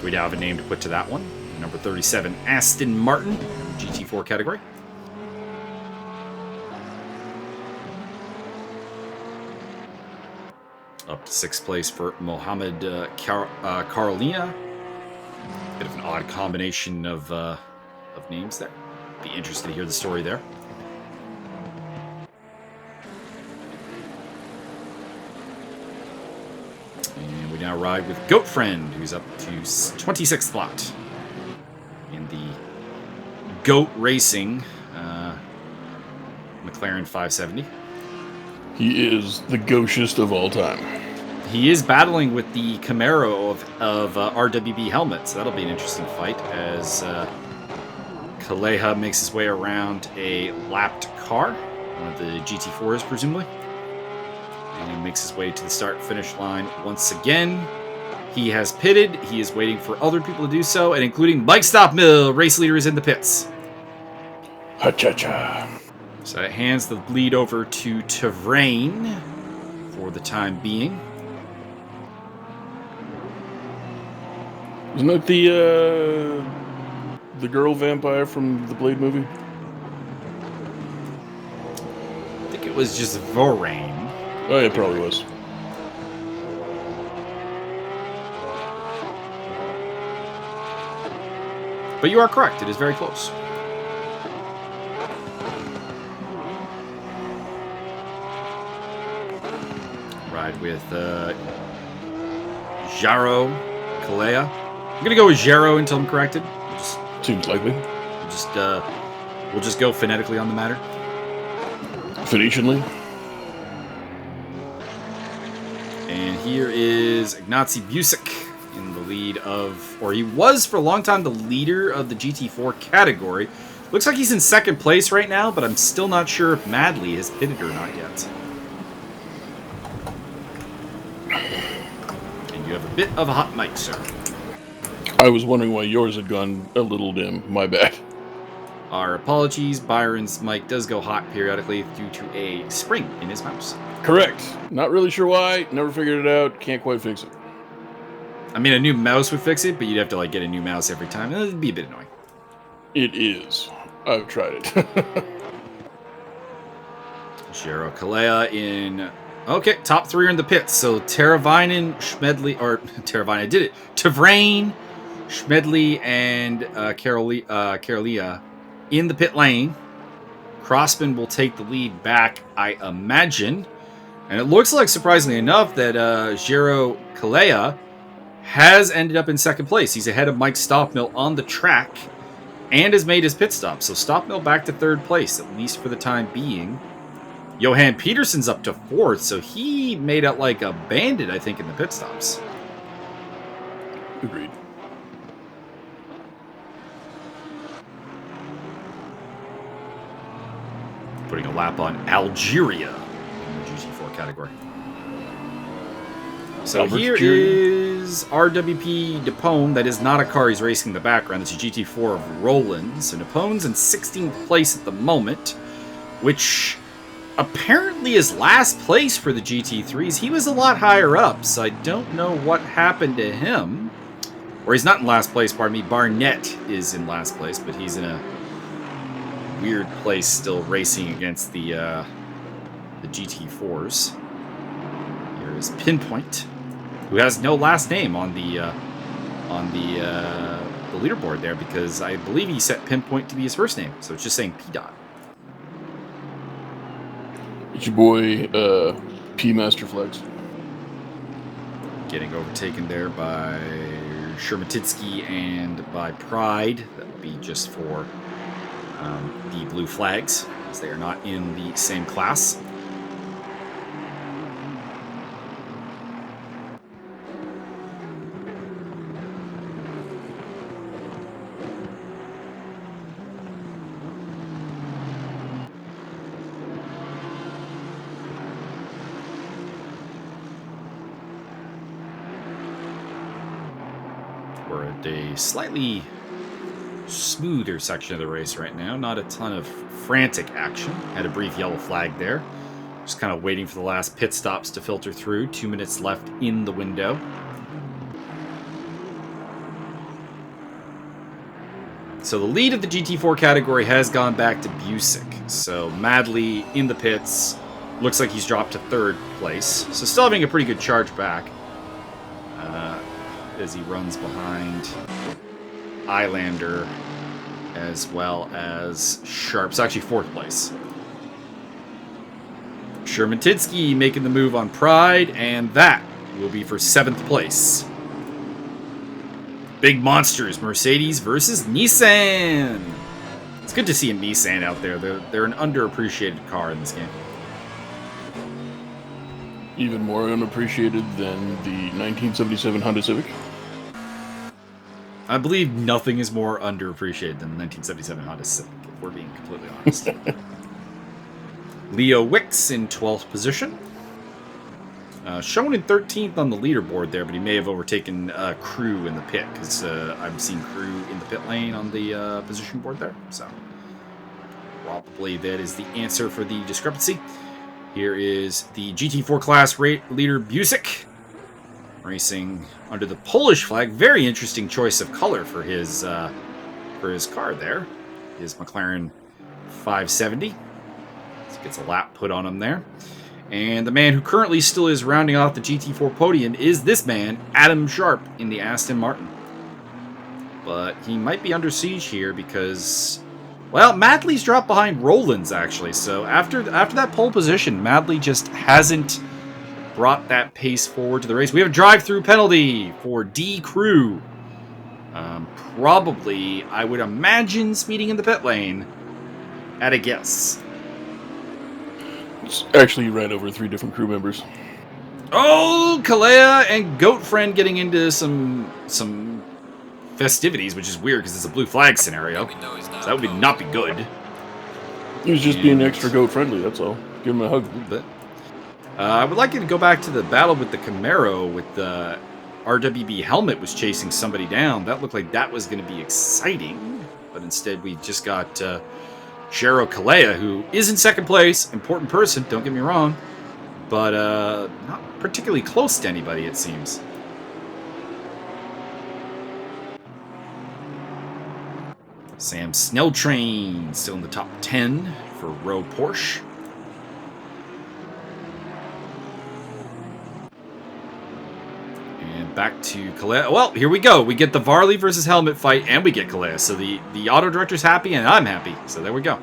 We now have a name to put to that one. Number 37, Aston Martin, GT4 category. Up to 6th place for Mohamed Carolina. Bit of an odd combination of names there. Be interested to hear the story there. And we now ride with Goat Friend, who's up to 26th spot in the Goat Racing McLaren 570. He is the gauchest of all time. He is battling with the Camaro of RWB helmets. That'll be an interesting fight as Kaleha makes his way around a lapped car, one of the GT4s presumably, and he makes his way to the start-finish line once again. He has pitted. He is waiting for other people to do so, and including Mike Stoppmill, race leader, is in the pits. Ha-cha-cha. So it hands the lead over to Tavrain for the time being. Isn't that the girl vampire from the Blade movie? I think it was just Vorain. Oh, yeah, it probably was. But you are correct. It is very close. Ride with Jaro Kalea. I'm going to go with Jaro until I'm corrected. Seems likely. We'll just go phonetically on the matter. Phoenicianly. And here is Ignacy Busick in the lead of, or he was for a long time the leader of the GT4 category. Looks like he's in 2nd place right now, but I'm still not sure if Madley has pitted or not yet. And you have a bit of a hot mic, sir. I was wondering why yours had gone a little dim. My bad. Our apologies. Byron's mic does go hot periodically due to a spring in his mouse. Correct. Not really sure why. Never figured it out. Can't quite fix it. I mean, a new mouse would fix it, but you'd have to like get a new mouse every time. It'd be a bit annoying. It is. I've tried it. Jero Kalea in... Okay, top 3 are in the pits. So Teravainen, Schmedley... Or Teravainen did it. Tavrain, Schmedley, and Carolia in the pit lane. Crossman will take the lead back, I imagine. And it looks like, surprisingly enough, that Jero Kalea has ended up in 2nd place. He's ahead of Mike Stoppmill on the track and has made his pit stop. So Stoppmill back to 3rd place, at least for the time being. Johan Peterson's up to 4th, so he made out like a bandit, I think, in the pit stops. Agreed. Putting a lap on Algeria in the GT4 category. So here is RWP Depone. That is not a car he's racing in the background. It's a GT4 of Roland. So Depone's in 16th place at the moment, which apparently is last place for the GT3s. He was a lot higher up, so I don't know what happened to him. Or he's not in last place, pardon me. Barnett is in last place, but he's in a weird place still racing against the GT4s. Here is Pinpoint, who has no last name on the leaderboard there, because I believe he set Pinpoint to be his first name, so it's just saying P-Dot. It's your boy, P Master Flex. Getting overtaken there by Shermatitsky and by Pride. That would be just for the blue flags, as they are not in the same class. We're at a slightly smoother section of the race right now. Not a ton of frantic action. Had a brief yellow flag there. Just kind of waiting for the last pit stops to filter through. 2 minutes left in the window. So the lead of the GT4 category has gone back to Busick. So Madley in the pits. Looks like he's dropped to 3rd place. So still having a pretty good charge back. As he runs behind Eilander as well as Sharp's actually 4th place. Shermatitsky making the move on Pride, and that will be for 7th place. Big monsters, Mercedes versus Nissan. It's good to see a Nissan out there. They're an underappreciated car in this game. Even more unappreciated than the 1977 Honda Civic. I believe nothing is more underappreciated than the 1977 Honda Civic, if we're being completely honest. Leo Wicks in 12th position. Shown in 13th on the leaderboard there, but he may have overtaken Crew in the pit, because I've seen Crew in the pit lane on the position board there. So probably that is the answer for the discrepancy. Here is the GT4 class leader Busick, racing under the Polish flag. Very interesting choice of color for his car there. His McLaren 570. So gets a lap put on him there. And the man who currently still is rounding off the GT4 podium is this man, Adam Sharp, in the Aston Martin. But he might be under siege here because, well, Madley's dropped behind Roland's actually. So after that pole position, Madley just hasn't brought that pace forward to the race. We have a drive-through penalty for D Crew. Probably, I would imagine, speeding in the pit lane at a guess. It's actually ran over 3 different crew members. Oh, Kalea and Goat Friend getting into some festivities, which is weird because it's a blue flag scenario. So that would not be good. He was just being extra goat friendly, that's all. Give him a hug. A little bit. I would like you to go back to the battle with the Camaro with the RWB helmet was chasing somebody down. That looked like that was going to be exciting. But instead we just got Shero Kalea, who is in 2nd place. Important person, don't get me wrong. But not particularly close to anybody, it seems. Sam Snelltrain still in the top 10 for Row Porsche. And back to Kalea. Well, here we go. We get the Varley versus Helmet fight, and we get Kalea. So the auto director's happy, and I'm happy. So there we go.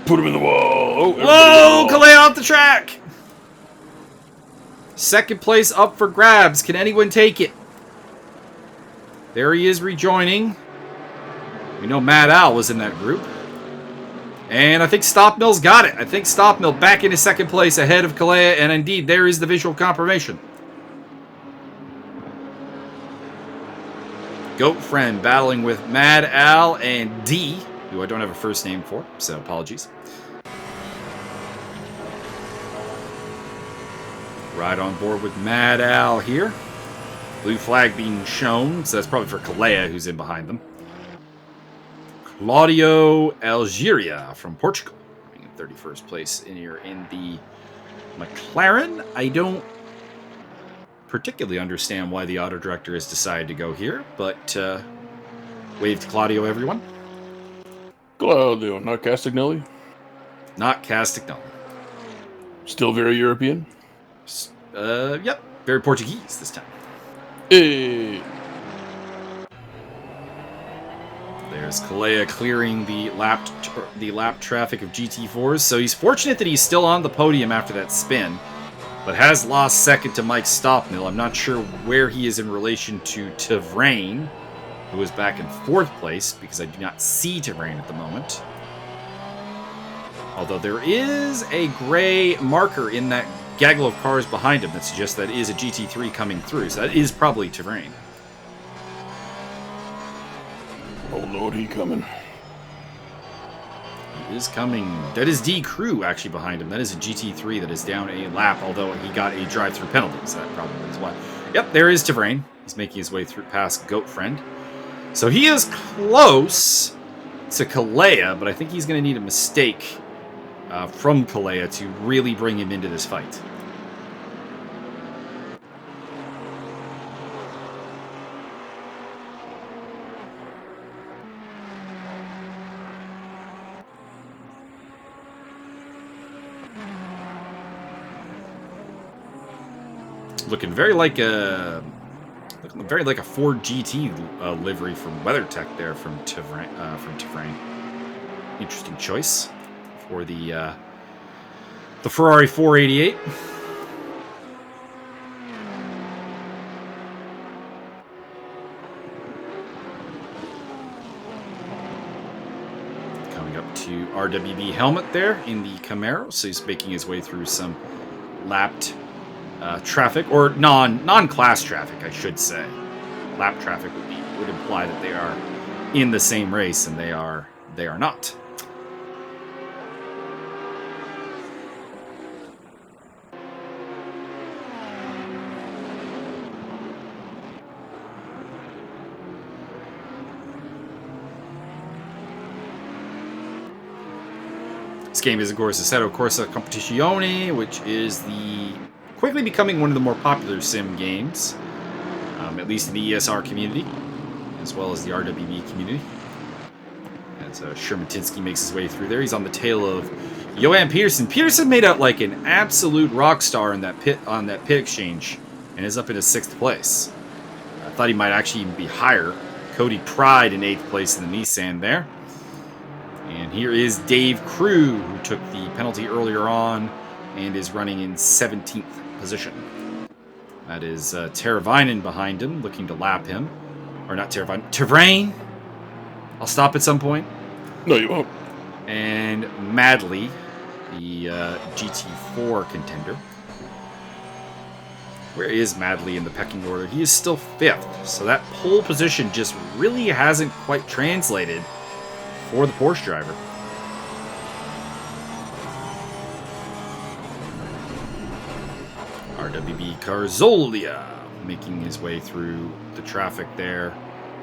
Put him in the wall. Whoa, Kalea off the track. 2nd place up for grabs. Can anyone take it? There he is rejoining. We know Mad Al was in that group. And I think Stopmill's got it. I think Stopmill back into 2nd place ahead of Kalea. And indeed, there is the visual confirmation. Goat Friend battling with Mad Al and D, who I don't have a first name for, so apologies. Right on board with Mad Al here. Blue flag being shown, so that's probably for Kalea, who's in behind them. Claudio Algeria from Portugal 31st place in here in the McLaren. I don't particularly understand why the auto director has decided to go here, but wave to Claudio, everyone. Claudio, not Castagnelli. Not Castagnoli. Still very European. Yep, very Portuguese this time. Hey. There's Kalea clearing the lap traffic of GT4s. So he's fortunate that he's still on the podium after that spin, but has lost second to Mike Stoppmill. I'm not sure where he is in relation to Tavrain, who is back in 4th place, because I do not see Tavrain at the moment. Although there is a gray marker in that gaggle of cars behind him that suggests that is a GT3 coming through, so that is probably Tavrain. Oh Lord, he coming. He is coming. That is D Crew actually behind him. That is a GT3 that is down a lap, although he got a drive-through penalty, so that probably is why. Yep, there is Tavrain. He's making his way through past Goat Friend. So he is close to Kalea, but I think he's going to need a mistake from Kalea to really bring him into this fight. Looking very like a Ford GT livery from WeatherTech there from Tavrain. Interesting choice for the Ferrari 488. Coming up to RWB helmet there in the Camaro, so he's making his way through some lapped traffic, or non-class traffic, I should say. Lap traffic would imply that they are in the same race, and they are not. This game is, of course, Assetto Corsa Competizione, which is quickly becoming one of the more popular sim games, at least in the ESR community, as well as the RWB community. As Shermatinsky makes his way through there, he's on the tail of Johan Peterson. Peterson made out like an absolute rock star in that pit exchange, and is up in his 6th place. I thought he might actually even be higher. Cody Pride in 8th place in the Nissan there. And here is Dave Crew, who took the penalty earlier on and is running in 17th position. That is Teravainen behind him, looking to lap him. Or not Teravainen, Tavrain! I'll stop at some point. No, you won't. And Madley, the GT4 contender. Where is Madley in the pecking order? He is still 5th, so that pole position just really hasn't quite translated for the Porsche driver. RWB Carzolia making his way through the traffic there.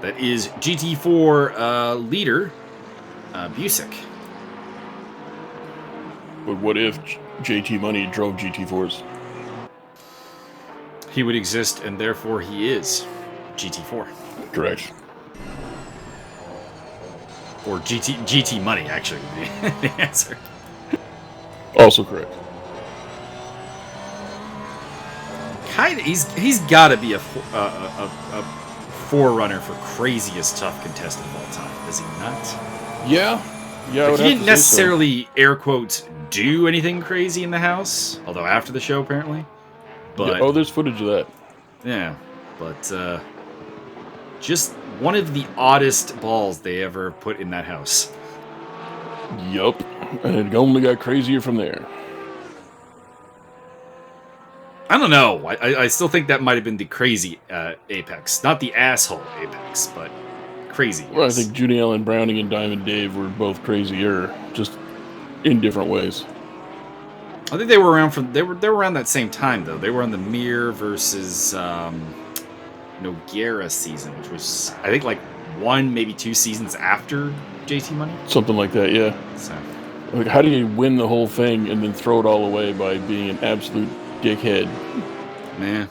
That is GT4 leader, Busick. But what if JT Money drove GT4s? He would exist, and therefore he is GT4. Correct. Or GT Money, actually, would be the answer. Also correct. Kind of, he's got to be a forerunner for craziest tough contestant of all time, is he not? Yeah. Like, he didn't necessarily, air quotes, do anything crazy in the house, although after the show, apparently. But yeah, there's footage of that. Yeah, but just one of the oddest balls they ever put in that house. Yup, and it only got crazier from there. I don't know. I still think that might have been the crazy Apex. Not the asshole Apex, but crazy. Well, I think Judy Allen Browning and Diamond Dave were both crazier, just in different ways. I think they were around they were around that same time, though. They were on the Mir versus Noguera season, which was, I think, like 1, maybe 2 seasons after JT Money. Something like that, yeah. So. Like, how do you win the whole thing and then throw it all away by being an absolute dickhead? Man.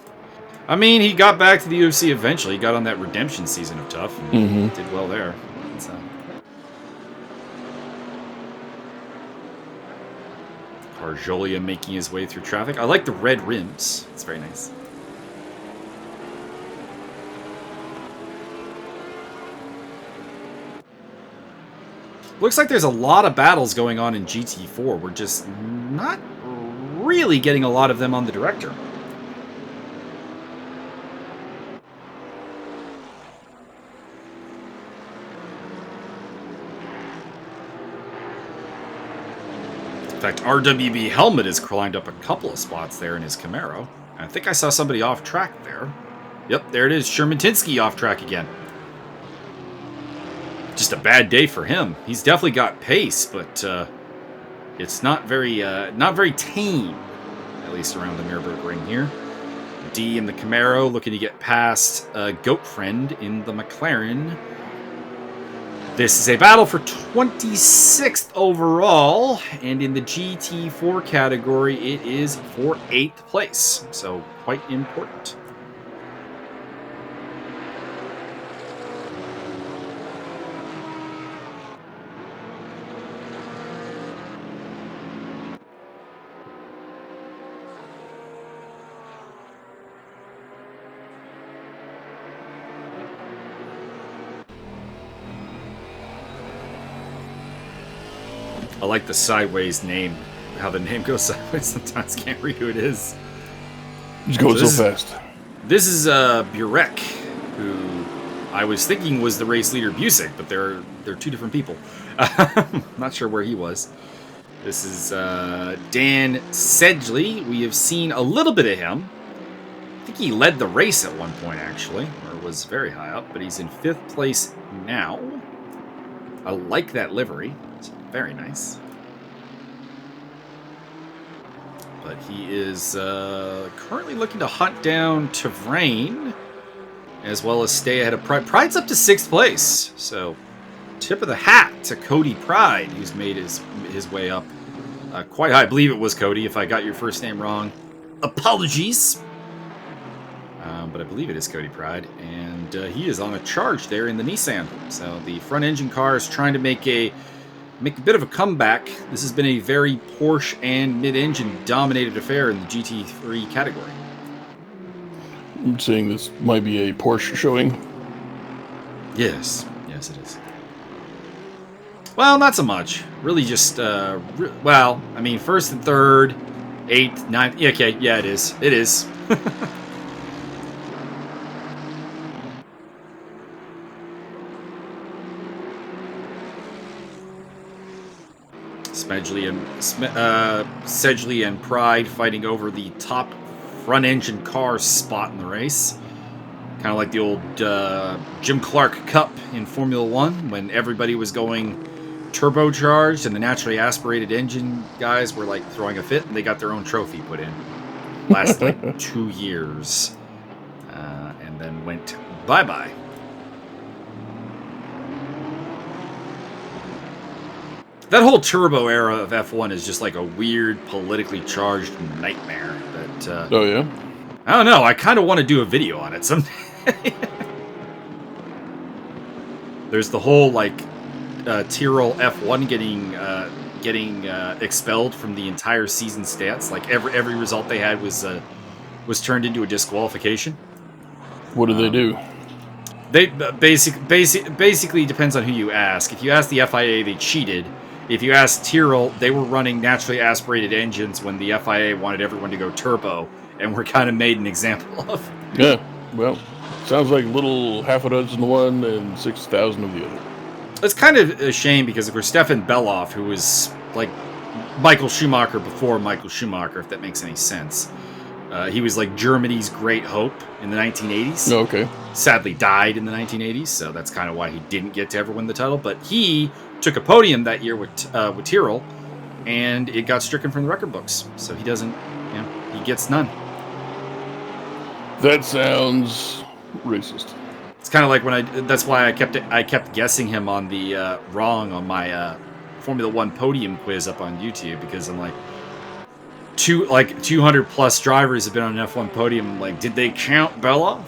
I mean, he got back to the UFC eventually. He got on that redemption season of Tough and did well there. So. Arjolia making his way through traffic. I like the red rims. It's very nice. Looks like there's a lot of battles going on in GT4. We're just not really getting a lot of them on the director. In fact, RWB Helmet has climbed up a couple of spots there in his Camaro. I think I saw somebody off track there. Yep, there it is. Shermatinsky off track again. Just a bad day for him. He's definitely got pace, but it's not very tame, at least around the Nurburgring here. D in the Camaro looking to get past Goat Friend in the McLaren. This is a battle for 26th overall, and in the GT4 category, it is for 8th place, so quite important. I like the sideways name. How the name goes sideways. Sometimes can't read who it is. Just going so fast. This is Burek, who I was thinking was the race leader Busick, but they're two different people. Not sure where he was. This is Dan Sedgley. We have seen a little bit of him. I think he led the race at one point, actually, or was very high up, but he's in 5th place now. I like that livery. It's very nice. But he is currently looking to hunt down Tavrain, as well as stay ahead of Pride. Pride's up to 6th place, so tip of the hat to Cody Pride, who's made his way up quite high. I believe it was Cody. If I got your first name wrong, apologies. But I believe it is Cody Pride, and he is on a charge there in the Nissan. So the front engine car is trying to make a bit of a comeback. This has been a very Porsche and mid-engine dominated affair in the GT3 category. I'm saying this might be a Porsche showing. Yes, it is. Well, not so much. Really just, well, I mean, 1st and 3rd, 8th, 9th. Okay, yeah, it is. It is. Sedgley and Pride fighting over the top front engine car spot in the race. Kind of like the old Jim Clark Cup in Formula 1 when everybody was going turbocharged and the naturally aspirated engine guys were like throwing a fit and they got their own trophy put in. Lasted like 2 years and then went bye-bye. That whole turbo era of F1 is just like a weird, politically charged nightmare. But, oh, yeah? I don't know. I kind of want to do a video on it someday. There's the whole, like, Tyrrell F1 getting expelled from the entire season stats. Like, every result they had was turned into a disqualification. What do they do? They basically depends on who you ask. If you ask the FIA, they cheated. If you ask Tyrrell, they were running naturally aspirated engines when the FIA wanted everyone to go turbo, and were kind of made an example of. Yeah, well, sounds like little half a dozen one and 6,000 of the other. It's kind of a shame because, of course, Stefan Beloff, who was like Michael Schumacher before Michael Schumacher, if that makes any sense. He was like Germany's great hope in the 1980s. Oh, okay. Sadly died in the 1980s, so that's kind of why he didn't get to ever win the title. But he took a podium that year with Tyrrell, and it got stricken from the record books. So he doesn't, he gets none. That sounds racist. It's kind of like when that's why I kept guessing him on the wrong on my Formula One podium quiz up on YouTube because I'm like, 200 plus drivers have been on an F1 podium. I'm like, did they count Beloff?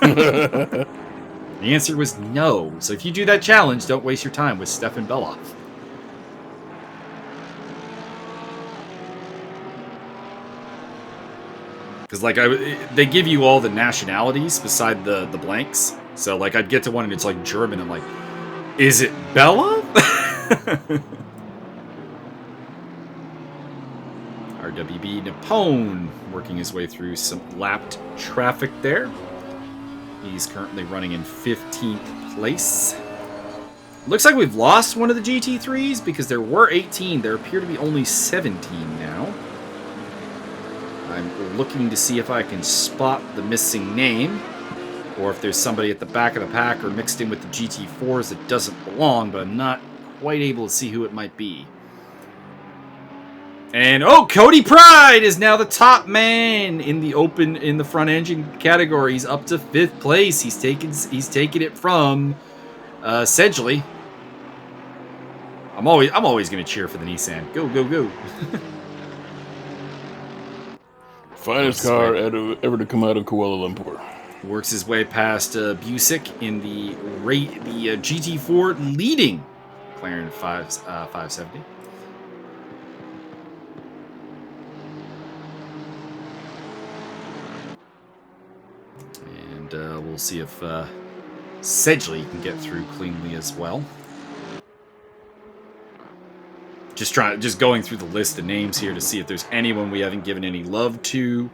The answer was no. So if you do that challenge, don't waste your time with Stefan Beloff. Because like they give you all the nationalities beside the blanks. So like I'd get to one and it's like German. I'm like, is it Bella? RWB Napone working his way through some lapped traffic there. He's currently running in 15th place. Looks like we've lost one of the GT3s because there were 18. There appear to be only 17 now. I'm looking to see if I can spot the missing name, or if there's somebody at the back of the pack or mixed in with the GT4s that doesn't belong, but I'm not quite able to see who it might be. And oh, Cody Pride is now the top man in the front engine category. He's up to 5th place. He's taken it from Sedgley. I'm always going to cheer for the Nissan. Go, go, go. Finest car ever to come out of Kuala Lumpur. Works his way past Busick in the GT4 leading McLaren 570. And we'll see if Sedgley can get through cleanly as well. Just going through the list of names here to see if there's anyone we haven't given any love to.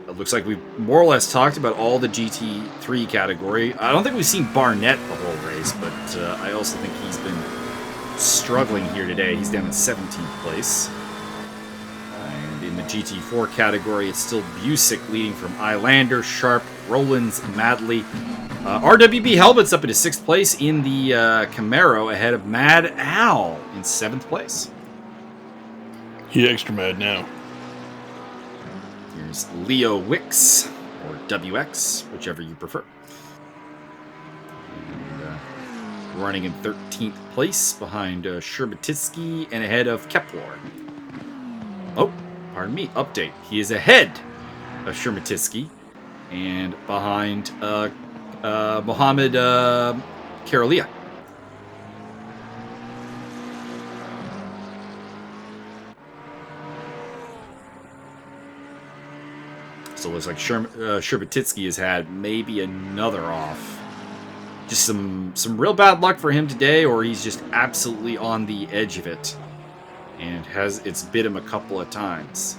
It looks like we've more or less talked about all the GT3 category. I don't think we've seen Barnett the whole race, but I also think he's been struggling here today. He's down in 17th place. And in the GT4 category, it's still Busick leading from Islander, Sharp, Rollins, Madley. RWB Helmet's up into 6th place in the Camaro ahead of Mad Al in 7th place. He extra mad now. Here's Leo Wix, or WX, whichever you prefer. And, running in 13th place behind Sherbatitsky and ahead of Kepler. Oh, pardon me, update. He is ahead of Sherbatitsky and behind Mohamed Karalia. So it looks like Sherbatitsky has had maybe another off. Just some real bad luck for him today, or he's just absolutely on the edge of it. And it's bit him a couple of times.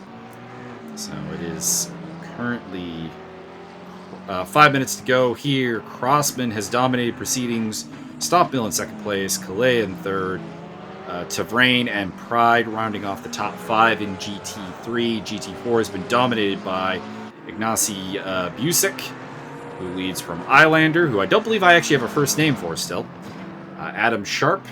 So it is currently 5 minutes to go here. Crossman has dominated proceedings. Stoppmill in 2nd place. Calais in 3rd. Tavrain and Pride rounding off the top 5 in GT3. GT4 has been dominated by Ignacy Busick, who leads from Islander, who I don't believe I actually have a first name for still. Adam Sharp,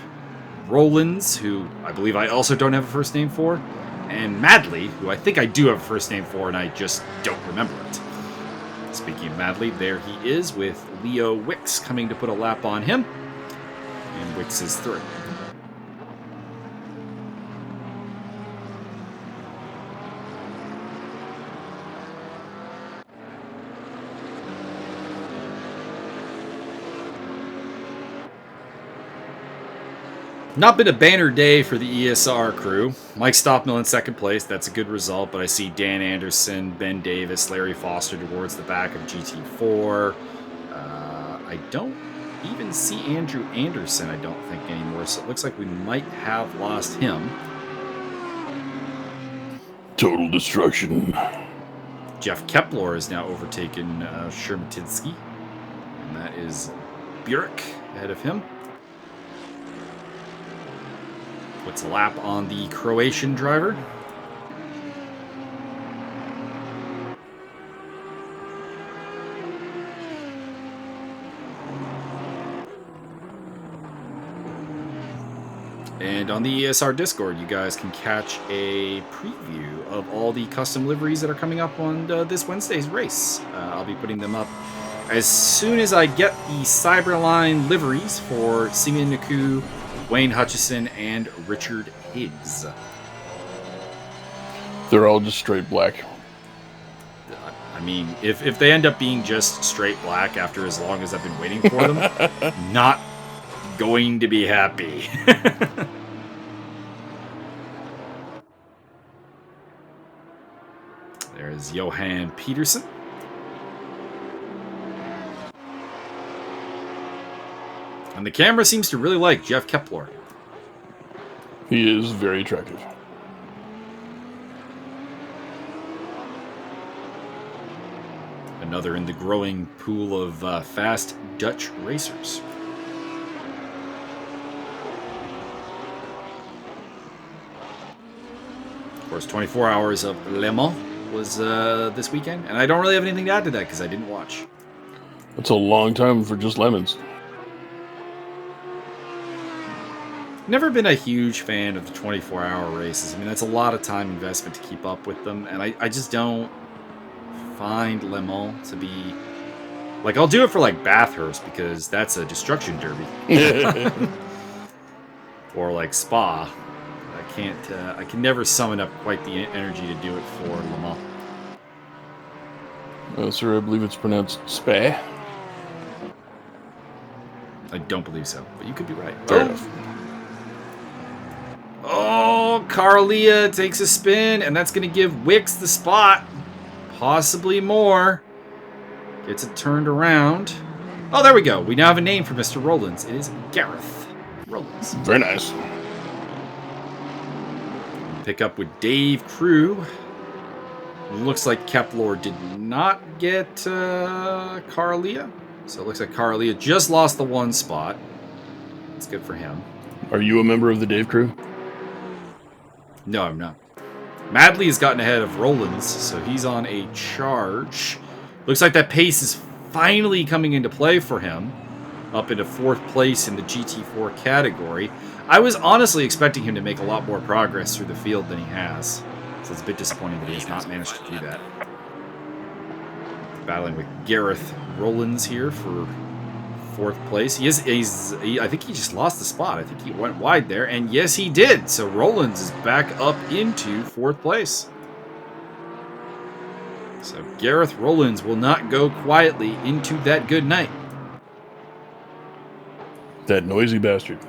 Rollins, who I believe I also don't have a first name for, and Madley, who I think I do have a first name for, and I just don't remember it. Speaking of Madley, there he is with Leo Wix coming to put a lap on him, and Wix is through. Not been a banner day for the ESR crew. Mike Stoppmill in 2nd place. That's a good result, but I see Dan Anderson, Ben Davis, Larry Foster towards the back of GT4. I don't even see Andrew Anderson, I don't think, anymore, so it looks like we might have lost him. Total destruction. Jeff Kepler has now overtaken Shermatinsky, and that is Burek ahead of him. Puts a lap on the Croatian driver. And on the ESR Discord, you guys can catch a preview of all the custom liveries that are coming up on this Wednesday's race. I'll be putting them up as soon as I get the Cyberline liveries for Simeon Naku, Wayne Hutchison, and Richard Higgs. They're all just straight black. I mean, if they end up being just straight black after as long as I've been waiting for them, not going to be happy. There's Johan Peterson. And the camera seems to really like Jeff Kepler. He is very attractive. Another in the growing pool of fast Dutch racers. Of course, 24 hours of Le Mans was this weekend, and I don't really have anything to add to that because I didn't watch. That's a long time for just lemons. Never been a huge fan of the 24-hour races. I mean, that's a lot of time investment to keep up with them, and I just don't find Le Mans to be... Like, I'll do it for, like, Bathurst, because that's a destruction derby. Or, like, Spa. I can never summon up quite the energy to do it for Le Mans. Sir, I believe it's pronounced Spa. I don't believe so, but you could be right. Fair enough. Oh, Carlia takes a spin, and that's going to give Wicks the spot. Possibly more. Gets it turned around. Oh, there we go. We now have a name for Mr. Rollins. It is Gareth Rollins. Very nice. Pick up with Dave Crew. Looks like Kepler did not get Carlia. So it looks like Carlia just lost the one spot. That's good for him. Are you a member of the Dave crew? No, I'm not. Madley has gotten ahead of Rollins, so he's on a charge. Looks like that pace is finally coming into play for him. Up into 4th place in the GT4 category. I was honestly expecting him to make a lot more progress through the field than he has. So it's a bit disappointing that he has not managed to do that. Battling with Gareth Rollins here for 4th place. I think he just lost the spot. I think he went wide there, and yes, he did. So Rollins is back up into 4th place. So Gareth Rollins will not go quietly into that good night. That noisy bastard.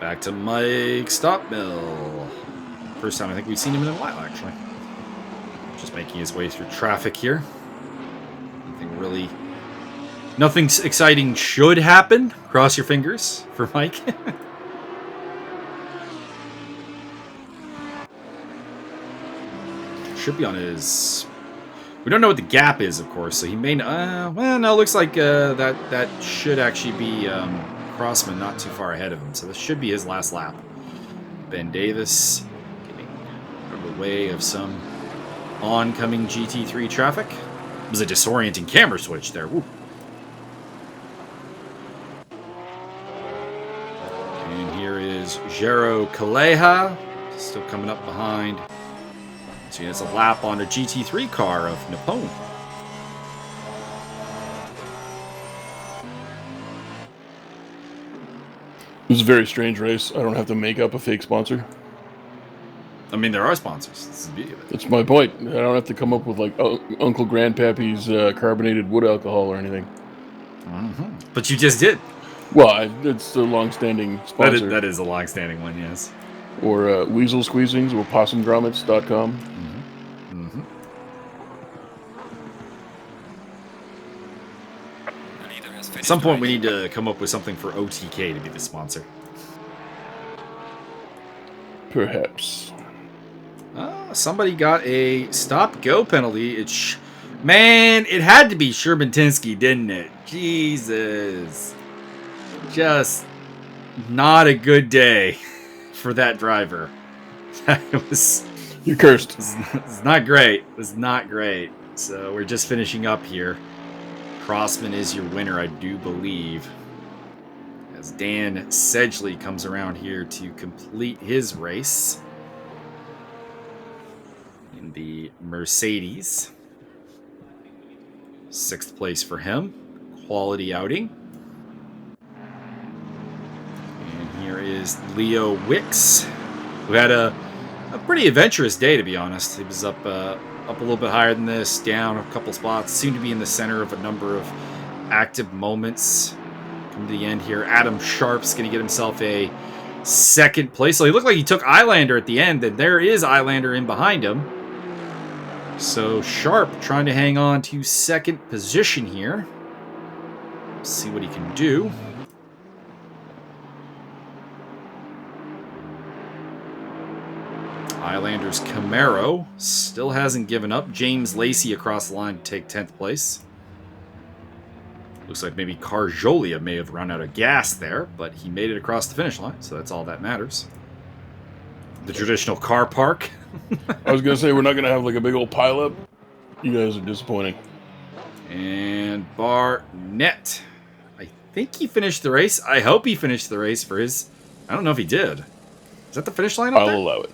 Back to Mike Stopmill. First time I think we've seen him in a while, actually. Just making his way through traffic here. Nothing exciting should happen. Cross your fingers for Mike. Should be on his... We don't know what the gap is, of course, so he may... well, no, looks like that should actually be Crossman not too far ahead of him, so this should be his last lap. Ben Davis getting out of the way of some oncoming GT3 traffic. It was a disorienting camera switch there. Woo. And here is Jero Kaleha, still coming up behind. So he has a lap on a GT3 car of Nippon. It was a very strange race. I don't have to make up a fake sponsor. I mean, there are sponsors. This is the beauty of it. That's my point. I don't have to come up with, like, Uncle Grandpappy's carbonated wood alcohol or anything. Mm-hmm. But you just did. Well, it's a long-standing sponsor. That is a long-standing one, yes. Or Weasel Squeezings or PossumGrommets.com. Mm-hmm. Mm-hmm. At some point, we need to come up with something for OTK to be the sponsor. Perhaps. Somebody got a stop-go penalty. Man, it had to be Sherbentinsky, didn't it? Jesus. Just not a good day for that driver. It was... You're cursed. It's not great. It was not great. So we're just finishing up here. Crossman is your winner, I do believe. As Dan Sedgley comes around here to complete his race in the Mercedes. 6th place for him. Quality outing. And here is Leo Wicks, who had a pretty adventurous day, to be honest. He was up a little bit higher than this, down a couple spots. Seemed to be in the center of a number of active moments. Come to the end here. Adam Sharp's going to get himself a 2nd place. So he looked like he took Islander at the end, and there is Islander in behind him. So Sharp trying to hang on to 2nd position here. See what he can do. Islander's Camaro still hasn't given up. James Lacey across the line to take 10th place. Looks like maybe Carjolia may have run out of gas there, but he made it across the finish line, so that's all that matters. The traditional car park. I was going to say, we're not going to have like a big old pileup. You guys are disappointing. And Barnett. I think he finished the race. I hope he finished the race for his... I don't know if he did. Is that the finish line up there? I'll allow it.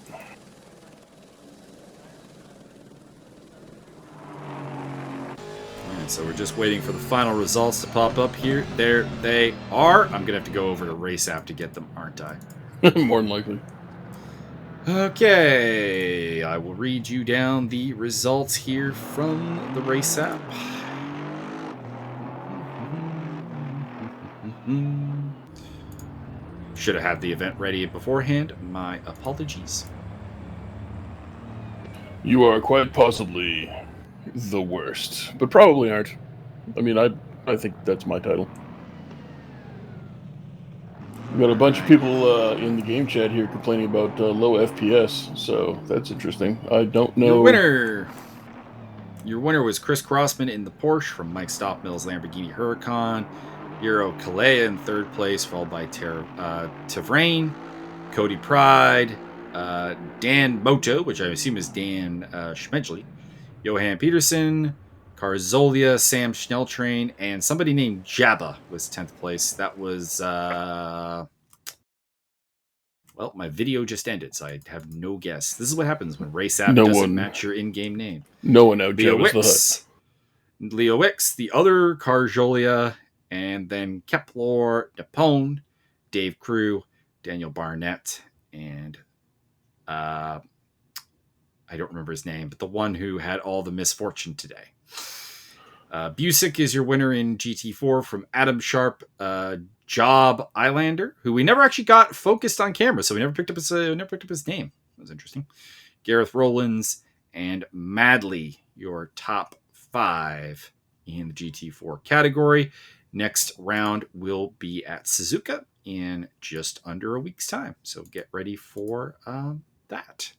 So we're just waiting for the final results to pop up here. There they are. I'm going to have to go over to Race App to get them, aren't I? More than likely. Okay. I will read you down the results here from the Race App. Should have had the event ready beforehand. My apologies. You are quite possibly the worst, but probably aren't. I mean, I think that's my title. We've got a bunch of people in the game chat here complaining about low FPS, so that's interesting. I don't know. Your winner was Chris Crossman in the Porsche from Mike Stockmill's Lamborghini Huracan. Euro Kalea in 3rd place, followed by Tavrain, Cody Pride, Dan Moto, which I assume is Dan Schmedley, Johan Peterson, Carzolia, Sam Schnelltrain, and somebody named Jabba was 10th place. That was, well, my video just ended, so I have no guess. This is what happens when Race App doesn't match your in-game name. No one out Jabba's the Hutt. Leo Wicks, the other Carjolia, and then Kepler Depone, Dave Crew, Daniel Barnett, and I don't remember his name, but the one who had all the misfortune today. Busick is your winner in GT4 from Adam Sharp, Job Islander, who we never actually got focused on camera, so we never picked up his name. That was interesting. Gareth Rowlands and Madley, your top 5 in the GT4 category. Next round will be at Suzuka in just under a week's time, so get ready for that.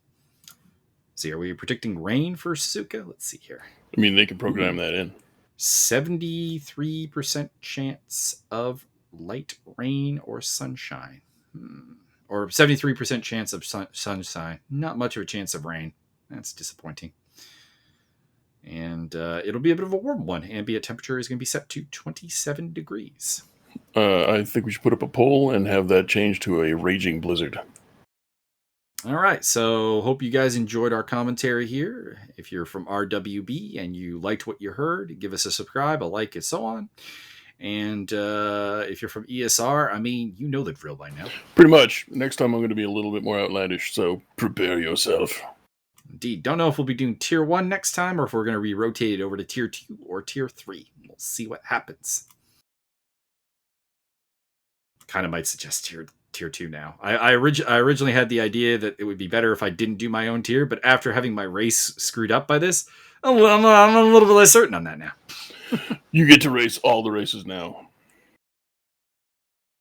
See, are we predicting rain for Suzuka? Let's see here. I mean, they can program that in. 73% chance of light rain or sunshine. Or 73% chance of sunshine. Not much of a chance of rain. That's disappointing. And it'll be a bit of a warm one. Ambient temperature is going to be set to 27 degrees. I think we should put up a poll and have that changed to a raging blizzard. All right, so hope you guys enjoyed our commentary here. If you're from RWB and you liked what you heard, give us a subscribe, a like, and so on. And if you're from ESR, I mean, you know the drill by now. Pretty much. Next time I'm going to be a little bit more outlandish, so prepare yourself. Indeed. Don't know if we'll be doing Tier 1 next time or if we're going to re-rotate it over to Tier 2 or Tier 3. We'll see what happens. Kind of might suggest Tier 2 now. I originally had the idea that it would be better if I didn't do my own tier, but after having my race screwed up by this, I'm a little bit less certain on that now. You get to race all the races now.